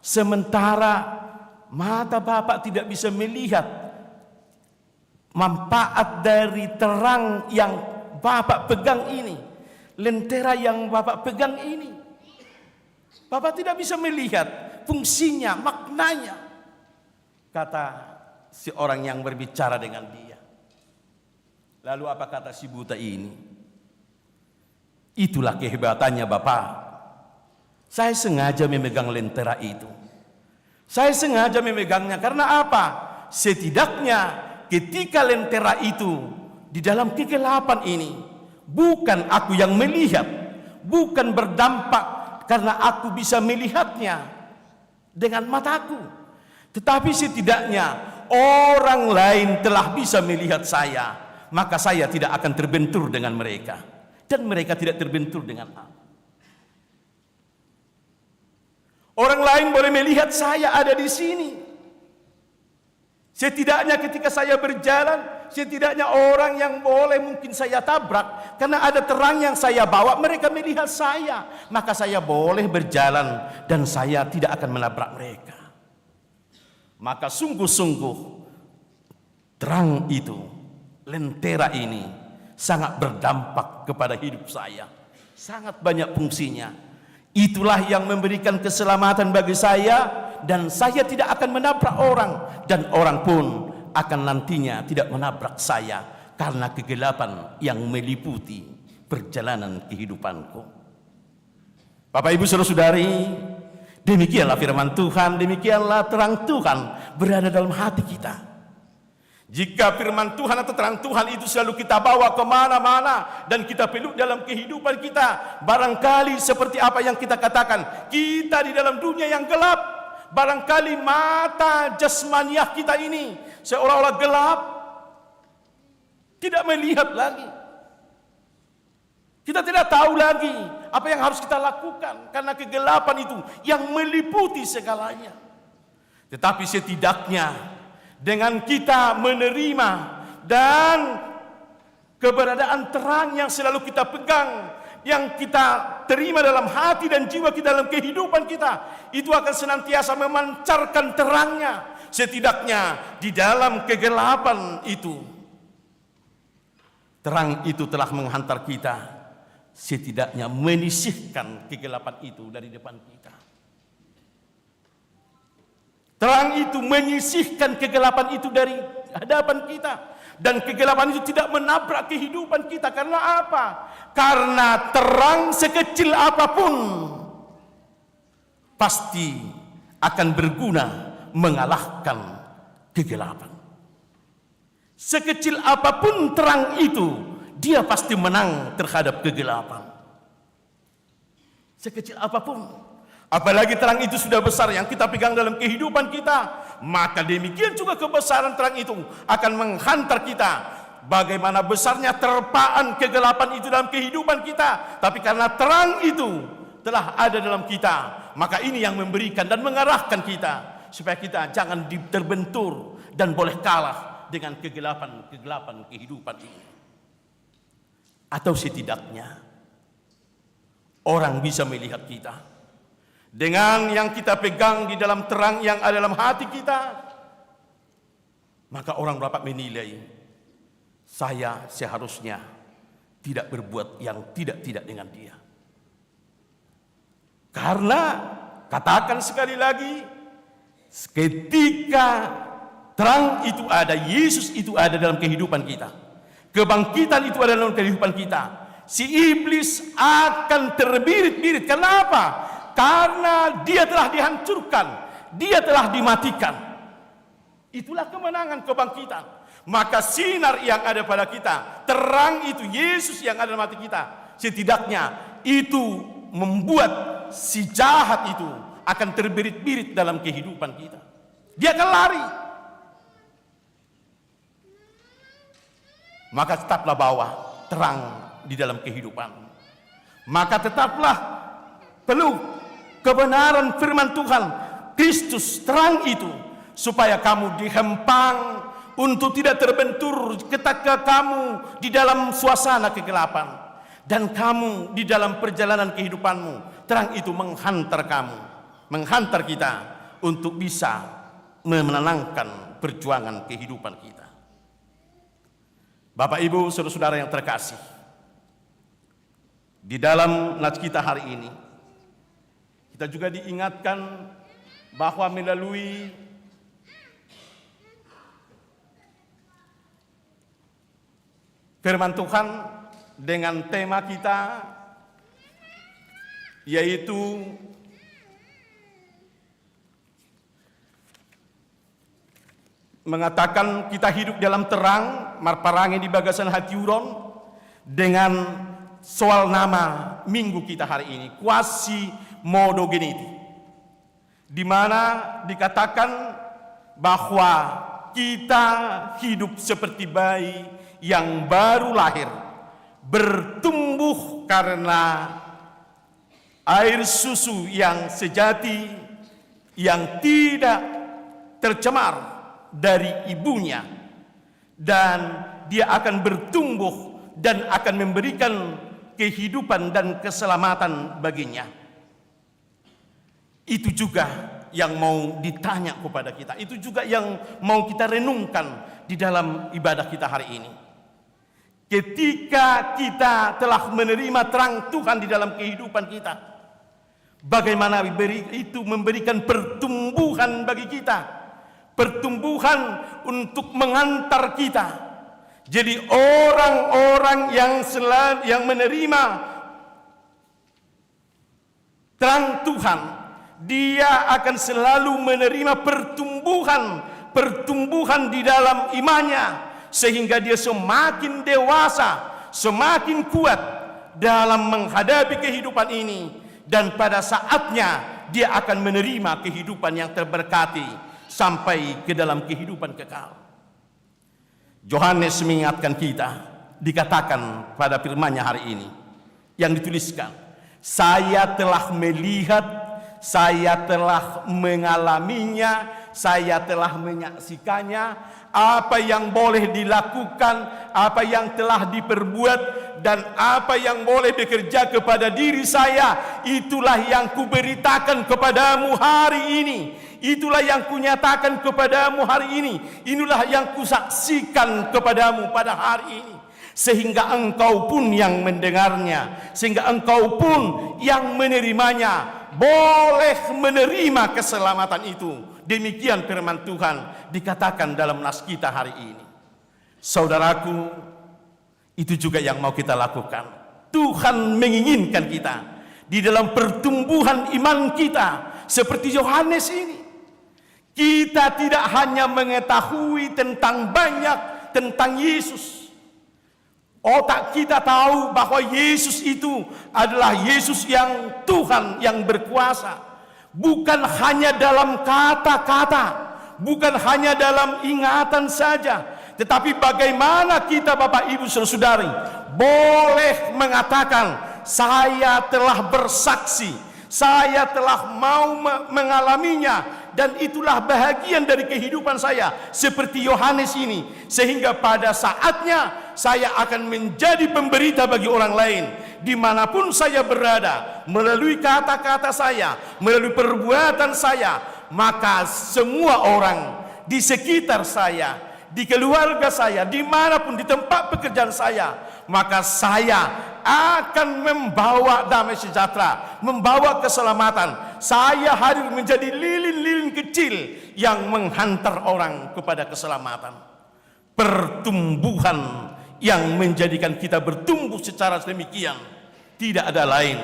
Sementara mata Bapak tidak bisa melihat manfaat dari terang yang Bapak pegang ini, lentera yang Bapak pegang ini, Bapak tidak bisa melihat fungsinya, maknanya. Kata si orang yang berbicara dengan dia. Lalu apa kata si buta ini? Itulah kehebatannya Bapak. Saya sengaja memegang lentera itu. Saya sengaja memegangnya karena apa? Setidaknya ketika lentera itu di dalam kegelapan ini, bukan aku yang melihat, bukan berdampak karena aku bisa melihatnya dengan mataku, tetapi setidaknya orang lain telah bisa melihat saya, maka saya tidak akan terbentur dengan mereka, dan mereka tidak terbentur dengan aku. Orang lain boleh melihat saya ada di sini. Setidaknya ketika saya berjalan, setidaknya orang yang boleh mungkin saya tabrak, karena ada terang yang saya bawa, mereka melihat saya, maka saya boleh berjalan dan saya tidak akan menabrak mereka. Maka sungguh-sungguh terang itu, lentera ini sangat berdampak kepada hidup saya, sangat banyak fungsinya. Itulah yang memberikan keselamatan bagi saya, dan saya tidak akan menabrak orang, dan orang pun akan nantinya tidak menabrak saya karena kegelapan yang meliputi perjalanan kehidupanku. Bapak Ibu saudara-saudari, demikianlah firman Tuhan, demikianlah terang Tuhan berada dalam hati kita. Jika firman Tuhan atau terang Tuhan itu selalu kita bawa kemana-mana dan kita peluk dalam kehidupan kita, barangkali seperti apa yang kita katakan, kita di dalam dunia yang gelap, barangkali mata jasmaniah kita ini seolah-olah gelap, tidak melihat lagi. Kita tidak tahu lagi apa yang harus kita lakukan karena kegelapan itu yang meliputi segalanya. Tetapi setidaknya dengan kita menerima dan keberadaan terang yang selalu kita pegang, yang kita terima dalam hati dan jiwa kita, dalam kehidupan kita, itu akan senantiasa memancarkan terangnya. Setidaknya di dalam kegelapan itu, terang itu telah menghantar kita, setidaknya menyisihkan kegelapan itu dari depan kita. Terang itu menyisihkan kegelapan itu dari hadapan kita, dan kegelapan itu tidak menabrak kehidupan kita. Karena apa? Karena terang sekecil apapun pasti akan berguna mengalahkan kegelapan. Sekecil apapun terang itu, dia pasti menang terhadap kegelapan. Sekecil apapun. Apalagi terang itu sudah besar yang kita pegang dalam kehidupan kita, maka demikian juga kebesaran terang itu akan menghantar kita. Bagaimana besarnya terpaan kegelapan itu dalam kehidupan kita, tapi karena terang itu telah ada dalam kita, maka ini yang memberikan dan mengarahkan kita supaya kita jangan terbentur dan boleh kalah dengan kegelapan kehidupan ini. Atau setidaknya orang bisa melihat kita dengan yang kita pegang di dalam terang yang ada dalam hati kita, maka orang dapat menilai, saya seharusnya tidak berbuat yang tidak-tidak dengan dia. Karena, katakan sekali lagi, ketika terang itu ada, Yesus itu ada dalam kehidupan kita, kebangkitan itu ada dalam kehidupan kita, si iblis akan terbirit-birit. Kenapa? Karena dia telah dihancurkan, dia telah dimatikan. Itulah kemenangan kebangkitan. Maka sinar yang ada pada kita, terang itu, Yesus yang ada dalam hati kita, setidaknya itu membuat si jahat itu akan terbirit-birit dalam kehidupan kita. Dia akan lari. Maka tetaplah bawa terang di dalam kehidupan. Maka tetaplah peluk kebenaran firman Tuhan, Kristus terang itu, supaya kamu dihempang untuk tidak terbentur ketika kamu di dalam suasana kegelapan, dan kamu di dalam perjalanan kehidupanmu, terang itu menghantar kamu, menghantar kita untuk bisa memenangkan perjuangan kehidupan kita. Bapak Ibu saudara-saudara yang terkasih, Di dalam nats kita hari ini, kita juga diingatkan bahwa melalui firman Tuhan dengan tema kita, yaitu mengatakan kita hidup dalam terang, marparangi di bagasan hati uron, dengan soal nama minggu kita hari ini, Quasimodogeniti, di mana dikatakan bahwa kita hidup seperti bayi yang baru lahir, bertumbuh karena air susu yang sejati, yang tidak tercemar dari ibunya, dan dia akan bertumbuh dan akan memberikan kehidupan dan keselamatan baginya. Itu juga yang mau ditanya kepada kita, itu juga yang mau kita renungkan di dalam ibadah kita hari ini. Ketika kita telah menerima terang Tuhan di dalam kehidupan kita, bagaimana itu memberikan pertumbuhan bagi kita, pertumbuhan untuk mengantar kita jadi orang-orang yang menerima terang Tuhan. Dia akan selalu menerima pertumbuhan di dalam imannya, sehingga dia semakin dewasa, semakin kuat dalam menghadapi kehidupan ini, dan pada saatnya dia akan menerima kehidupan yang terberkati sampai ke dalam kehidupan kekal. Yohanes mengingatkan kita, dikatakan pada firman-Nya hari ini yang dituliskan, saya telah melihat, saya telah mengalaminya, saya telah menyaksikannya, apa yang boleh dilakukan, apa yang telah diperbuat, dan apa yang boleh bekerja kepada diri saya, itulah yang kuberitakan kepadamu hari ini. Itulah yang kunyatakan kepadamu hari ini. Inilah yang kusaksikan kepadamu pada hari ini. Sehingga engkau pun yang mendengarnya, sehingga engkau pun yang menerimanya, boleh menerima keselamatan itu. Demikian firman Tuhan dikatakan dalam nas kita hari ini. Saudaraku, itu juga yang mau kita lakukan. Tuhan menginginkan kita di dalam pertumbuhan iman kita, seperti Yohanes ini. Kita tidak hanya mengetahui tentang Yesus. Otak kita tahu bahwa Yesus itu adalah Yesus yang Tuhan yang berkuasa. Bukan hanya dalam kata-kata, bukan hanya dalam ingatan saja, tetapi bagaimana kita Bapak Ibu Saudara-saudari boleh mengatakan, saya telah bersaksi, saya telah mau mengalaminya, dan itulah bahagian dari kehidupan saya, seperti Yohanes ini, sehingga pada saatnya saya akan menjadi pemberita bagi orang lain dimanapun saya berada, melalui kata-kata saya, melalui perbuatan saya. Maka semua orang di sekitar saya, di keluarga saya, dimanapun di tempat pekerjaan saya, maka saya akan membawa damai sejahtera, membawa keselamatan. Saya hadir menjadi lilin-lilin kecil yang menghantar orang kepada keselamatan. Pertumbuhan yang menjadikan kita bertumbuh secara demikian tidak ada lain,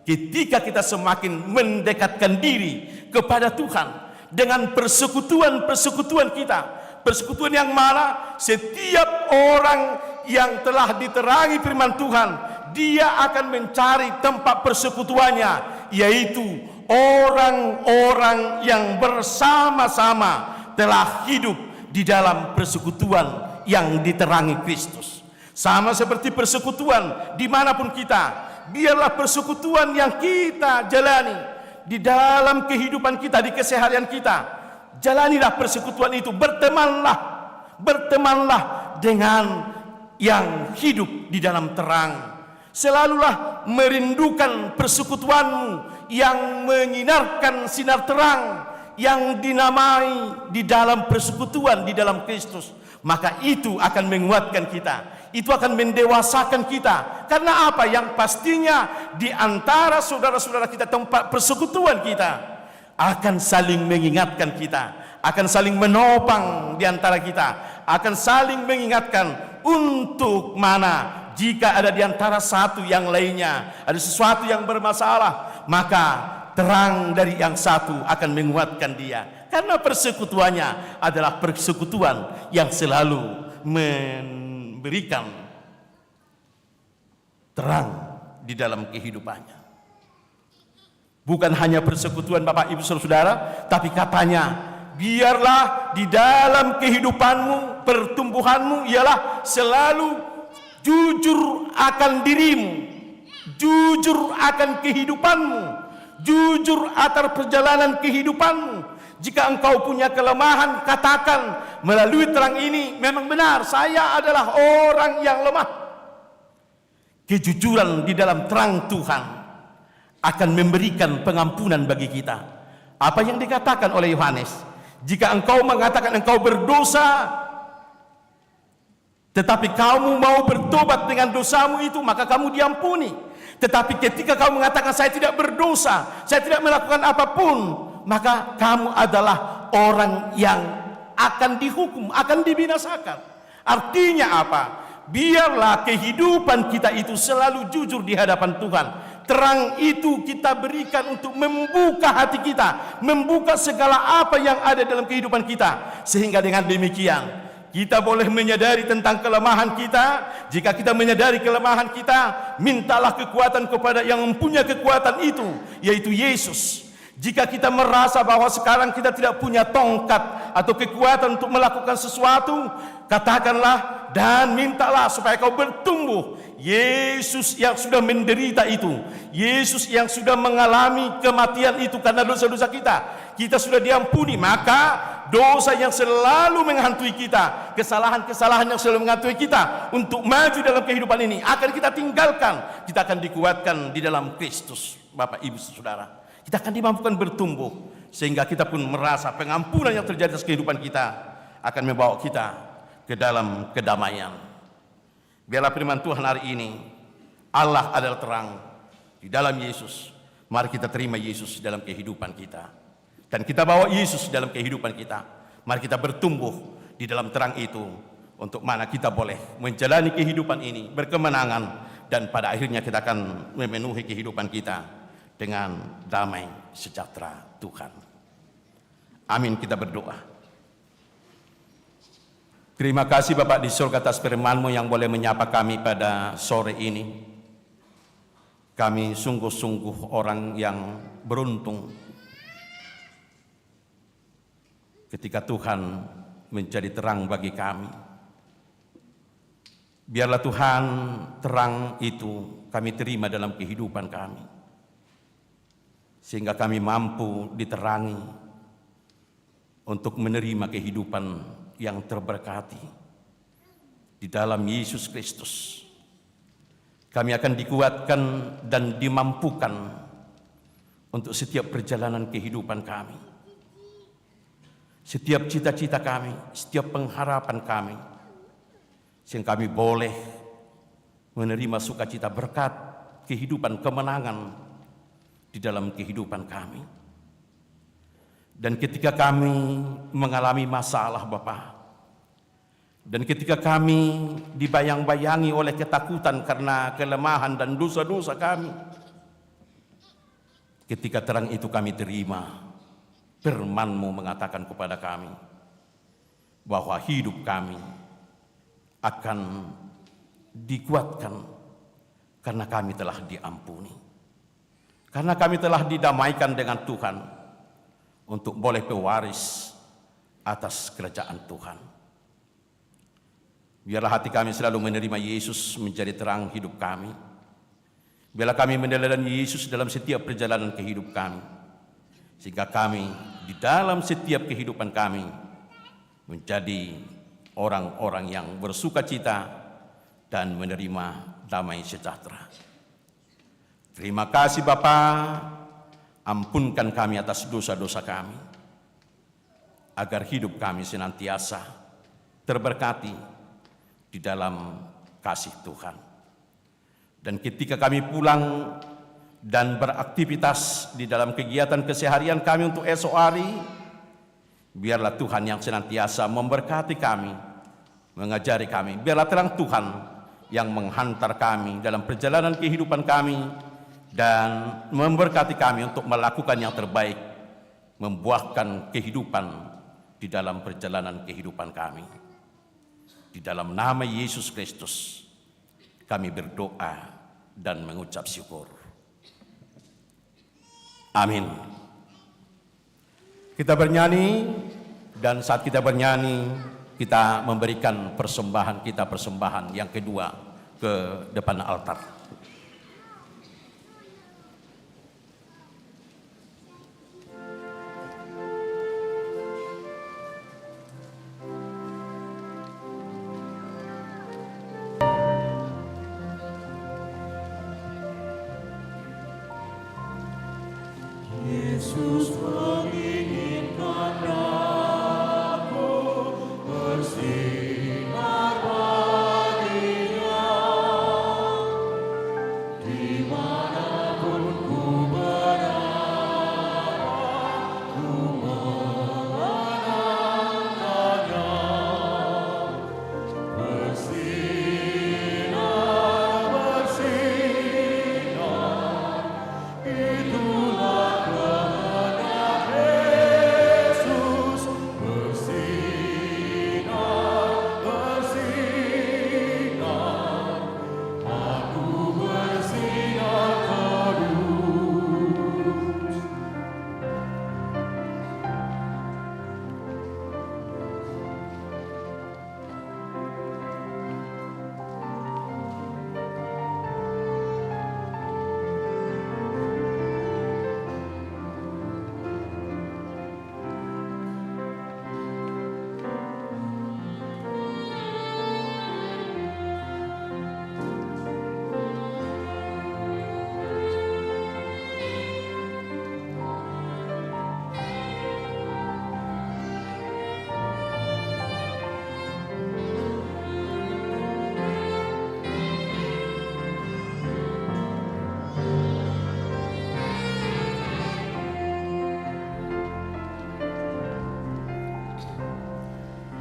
ketika kita semakin mendekatkan diri kepada Tuhan dengan persekutuan kita, persekutuan yang mana setiap orang yang telah diterangi firman Tuhan, dia akan mencari tempat persekutuannya, yaitu orang-orang yang bersama-sama telah hidup di dalam persekutuan yang diterangi Kristus. Sama seperti persekutuan dimanapun kita, biarlah persekutuan yang kita jalani di dalam kehidupan kita, di keseharian kita. Jalanilah persekutuan itu, bertemanlah dengan yang hidup di dalam terang. Selalulah merindukan persekutuanmu yang menyinarkan sinar terang, yang dinamai di dalam persekutuan di dalam Kristus. Maka itu akan menguatkan kita, itu akan mendewasakan kita. Karena apa? Yang pastinya di antara saudara-saudara kita, tempat persekutuan kita, akan saling mengingatkan kita, akan saling menopang di antara kita, akan saling mengingatkan untuk mana jika ada di antara satu yang lainnya ada sesuatu yang bermasalah, maka terang dari yang satu akan menguatkan dia. Karena persekutuannya adalah persekutuan yang selalu memberikan terang di dalam kehidupannya. Bukan hanya persekutuan Bapak Ibu Saudara, tapi katanya, biarlah di dalam kehidupanmu, pertumbuhanmu ialah selalu jujur akan dirimu, jujur akan kehidupanmu, jujur atas perjalanan kehidupanmu. Jika engkau punya kelemahan, katakan melalui terang ini, memang benar saya adalah orang yang lemah. Kejujuran di dalam terang Tuhan akan memberikan pengampunan bagi kita. Apa yang dikatakan oleh Yohanes, jika engkau mengatakan engkau berdosa, tetapi kamu mau bertobat dengan dosamu itu, maka kamu diampuni. Tetapi ketika kamu mengatakan saya tidak berdosa, saya tidak melakukan apapun, maka kamu adalah orang yang akan dihukum, akan dibinasakan. Artinya apa? Biarlah kehidupan kita itu selalu jujur di hadapan Tuhan. Terang itu kita berikan untuk membuka hati kita, membuka segala apa yang ada dalam kehidupan kita. Sehingga dengan demikian kita boleh menyadari tentang kelemahan kita. Jika kita menyadari kelemahan kita, mintalah kekuatan kepada yang mempunyai kekuatan itu, yaitu Yesus. Jika kita merasa bahwa sekarang kita tidak punya tongkat atau kekuatan untuk melakukan sesuatu, katakanlah dan mintalah supaya kau bertumbuh. Yesus yang sudah menderita itu, Yesus yang sudah mengalami kematian itu karena dosa-dosa kita, kita sudah diampuni. Maka dosa yang selalu menghantui kita, kesalahan-kesalahan yang selalu menghantui kita untuk maju dalam kehidupan ini akan kita tinggalkan. Kita akan dikuatkan di dalam Kristus. Bapak Ibu Saudara, kita akan dimampukan bertumbuh sehingga kita pun merasa pengampunan yang terjadi atas kehidupan kita akan membawa kita ke dalam kedamaian. Biarlah firman Tuhan hari ini, Allah adalah terang di dalam Yesus. Mari kita terima Yesus dalam kehidupan kita, dan kita bawa Yesus dalam kehidupan kita. Mari kita bertumbuh di dalam terang itu, untuk mana kita boleh menjalani kehidupan ini berkemenangan, dan pada akhirnya kita akan memenuhi kehidupan kita dengan damai sejahtera Tuhan. Amin. Kita berdoa. Terima kasih Bapak di surga atas firman-Mu yang boleh menyapa kami pada sore ini. Kami sungguh-sungguh orang yang beruntung ketika Tuhan menjadi terang bagi kami. Biarlah Tuhan terang itu kami terima dalam kehidupan kami, sehingga kami mampu diterangi untuk menerima kehidupan yang terberkati di dalam Yesus Kristus. Kami akan dikuatkan dan dimampukan untuk setiap perjalanan kehidupan kami, setiap cita-cita kami, setiap pengharapan kami, sehingga kami boleh menerima sukacita berkat kehidupan kemenangan di dalam kehidupan kami. Dan ketika kami mengalami masalah Bapa, dan ketika kami dibayang-bayangi oleh ketakutan karena kelemahan dan dosa-dosa kami, ketika terang itu kami terima, firman-Mu mengatakan kepada kami bahwa hidup kami akan dikuatkan karena kami telah diampuni, karena kami telah didamaikan dengan Tuhan untuk boleh pewaris atas kerajaan Tuhan. Biarlah hati kami selalu menerima Yesus menjadi terang hidup kami. Biarlah kami meneladani Yesus dalam setiap perjalanan kehidupan kami, sehingga kami di dalam setiap kehidupan kami menjadi orang-orang yang bersukacita dan menerima damai sejahtera. Terima kasih Bapa. Ampunkan kami atas dosa-dosa kami, agar hidup kami senantiasa terberkati di dalam kasih Tuhan. Dan ketika kami pulang dan beraktivitas di dalam kegiatan keseharian kami untuk esok hari, biarlah Tuhan yang senantiasa memberkati kami, mengajari kami. Biarlah terang Tuhan yang menghantar kami dalam perjalanan kehidupan kami dan memberkati kami untuk melakukan yang terbaik, membuahkan kehidupan di dalam perjalanan kehidupan kami. Di dalam nama Yesus Kristus kami berdoa dan mengucap syukur. Amin. Kita bernyanyi, dan saat kita bernyanyi kita memberikan persembahan yang kedua ke depan altar. Yesus menginginkan aku bersinar baginya, dimanapun ku berada, ku mengenangkannya. Bersinar, bersinar, itulah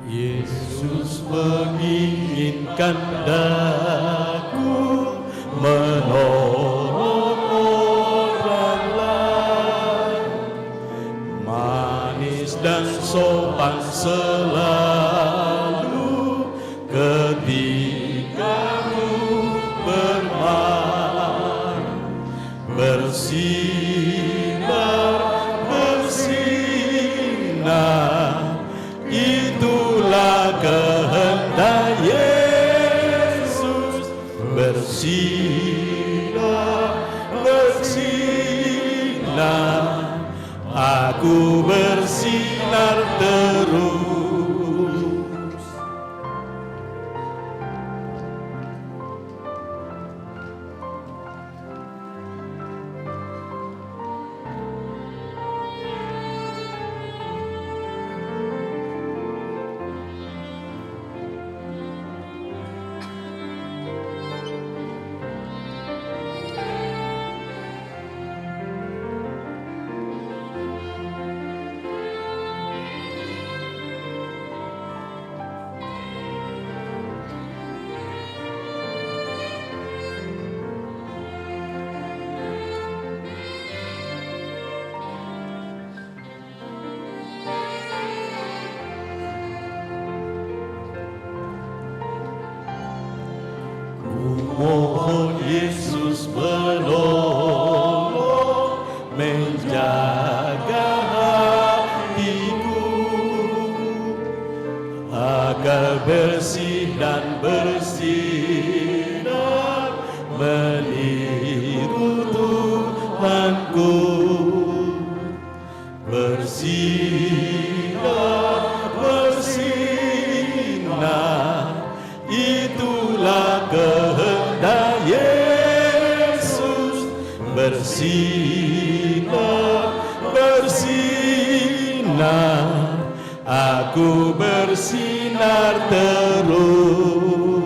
Yesus menginginkan daku menolong orang lain, manis dan sopan selalu ketika ku bermain, bersinar, bersinar, itulah kehendak Yesus. Bersinar, bersinar, aku bersinar terus. Mohon Yesus menolong, menjaga hatiku agar bersih dan bersinar meniru Tuhanku. Bersinar, bersinar, itulah kehendak Yesus. Bersinar, bersinar, aku bersinar terus.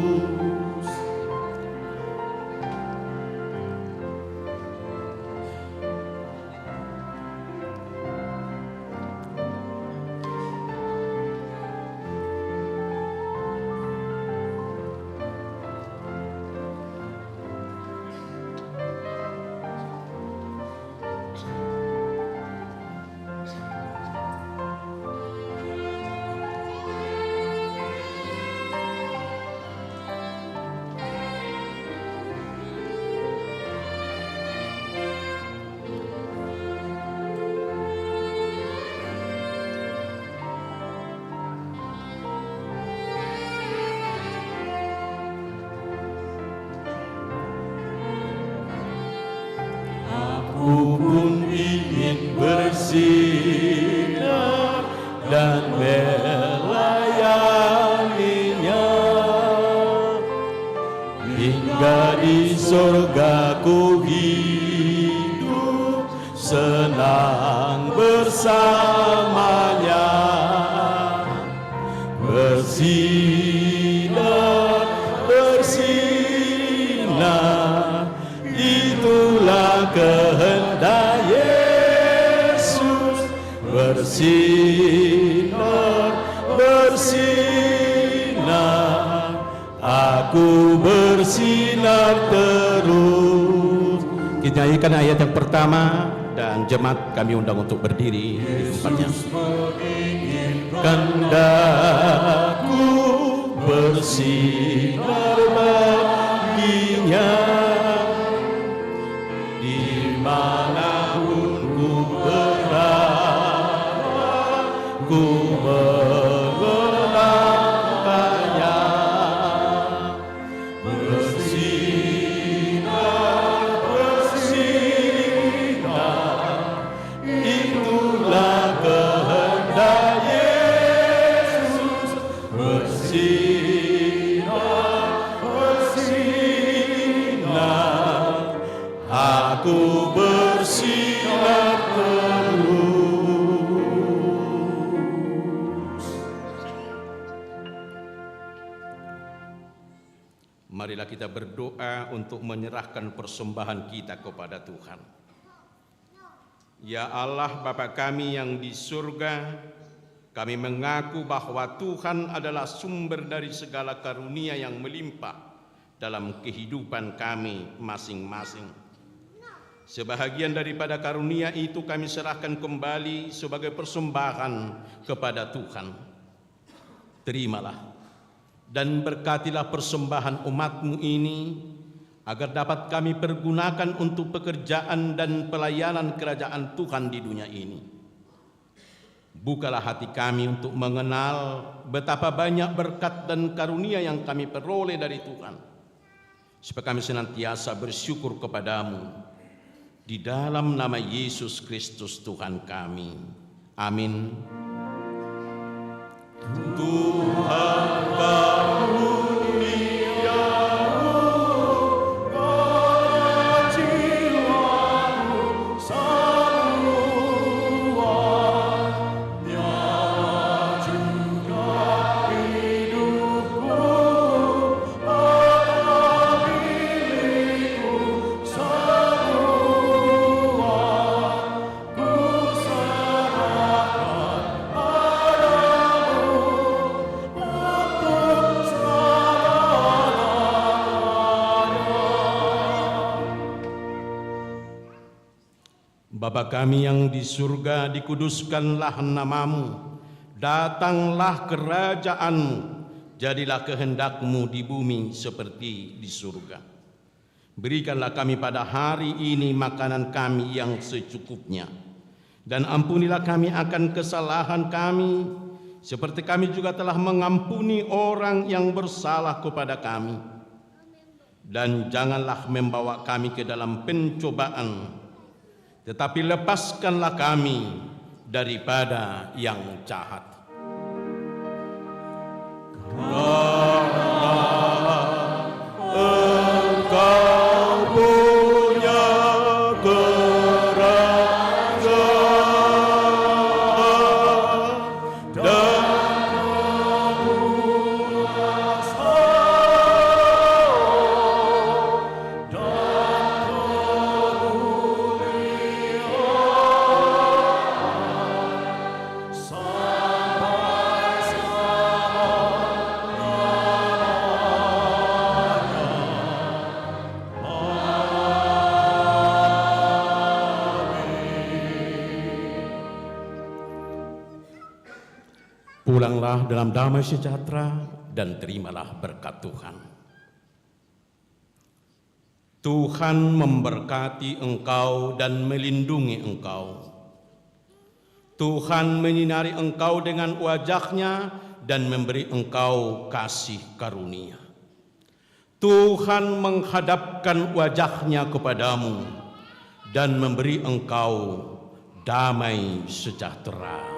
dan melayaninya. Hingga di surga ku hidup senang bersamanya. Bersinar, bersinar, itulah kehendak Yesus. Bersinar, bersinar, aku bersinar terus. Kita nyanyikan ayat yang pertama dan jemaat kami undang untuk berdiri di tempatnya. Kandaku bersinar baginya, dimanapun ku berada, ku mengenangkannya. Bersinar, bersinar, itulah kehendak Yesus. Bersinar, bersinar, aku bersinar terus. Marilah kita berdoa untuk menyerahkan persembahan kita kepada Tuhan. Ya Allah Bapa kami yang di surga, kami mengaku bahwa Tuhan adalah sumber dari segala karunia yang melimpah dalam kehidupan kami masing-masing. Sebahagian daripada karunia itu kami serahkan kembali sebagai persembahan kepada Tuhan. Terimalah dan berkatilah persembahan umat-Mu ini, agar dapat kami pergunakan untuk pekerjaan dan pelayanan kerajaan Tuhan di dunia ini. Bukalah hati kami untuk mengenal betapa banyak berkat dan karunia yang kami peroleh dari Tuhan, supaya kami senantiasa bersyukur kepadamu. Di dalam nama Yesus Kristus Tuhan kami. Amin. Tuhan karuniamu, kejiwaku semuanya, juga hidupku adalah milikku semua. Ku serahkan padamu untuk Bapa kami yang di surga, dikuduskanlah namamu, datanglah kerajaanmu, jadilah kehendak-Mu di bumi seperti di surga. Berikanlah kami pada hari ini makanan kami yang secukupnya, dan ampunilah kami akan kesalahan kami, seperti kami juga telah mengampuni orang yang bersalah kepada kami. Dan janganlah membawa kami ke dalam pencobaan, tetapi lepaskanlah kami daripada yang jahat. Engkau punya kerajaan dan kuasa dan kemuliaan sampai Pulanglah dalam damai sejahtera dan terimalah berkat Tuhan. Tuhan memberkati engkau dan melindungi engkau. Tuhan menyinari engkau dengan wajah-Nya dan memberi engkau kasih karunia. Tuhan menghadapkan wajah-Nya kepadamu dan memberi engkau damai sejahtera.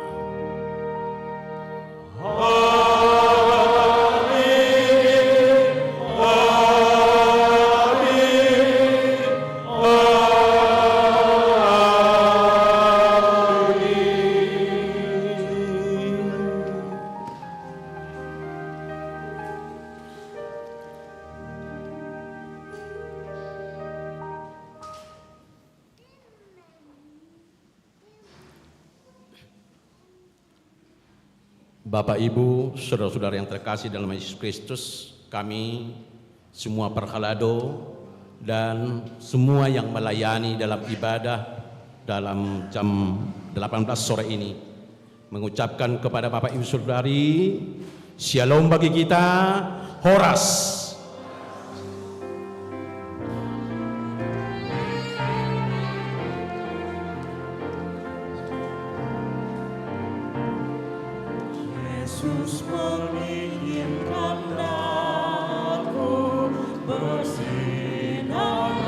Bapak, Ibu, saudara-saudara yang terkasih dalam Yesus Kristus, kami semua perhalado dan semua yang melayani dalam ibadah dalam jam 18 sore ini mengucapkan kepada Bapak Ibu Saudari, Shalom bagi kita, Horas. Yesus menginginkan aku bersinar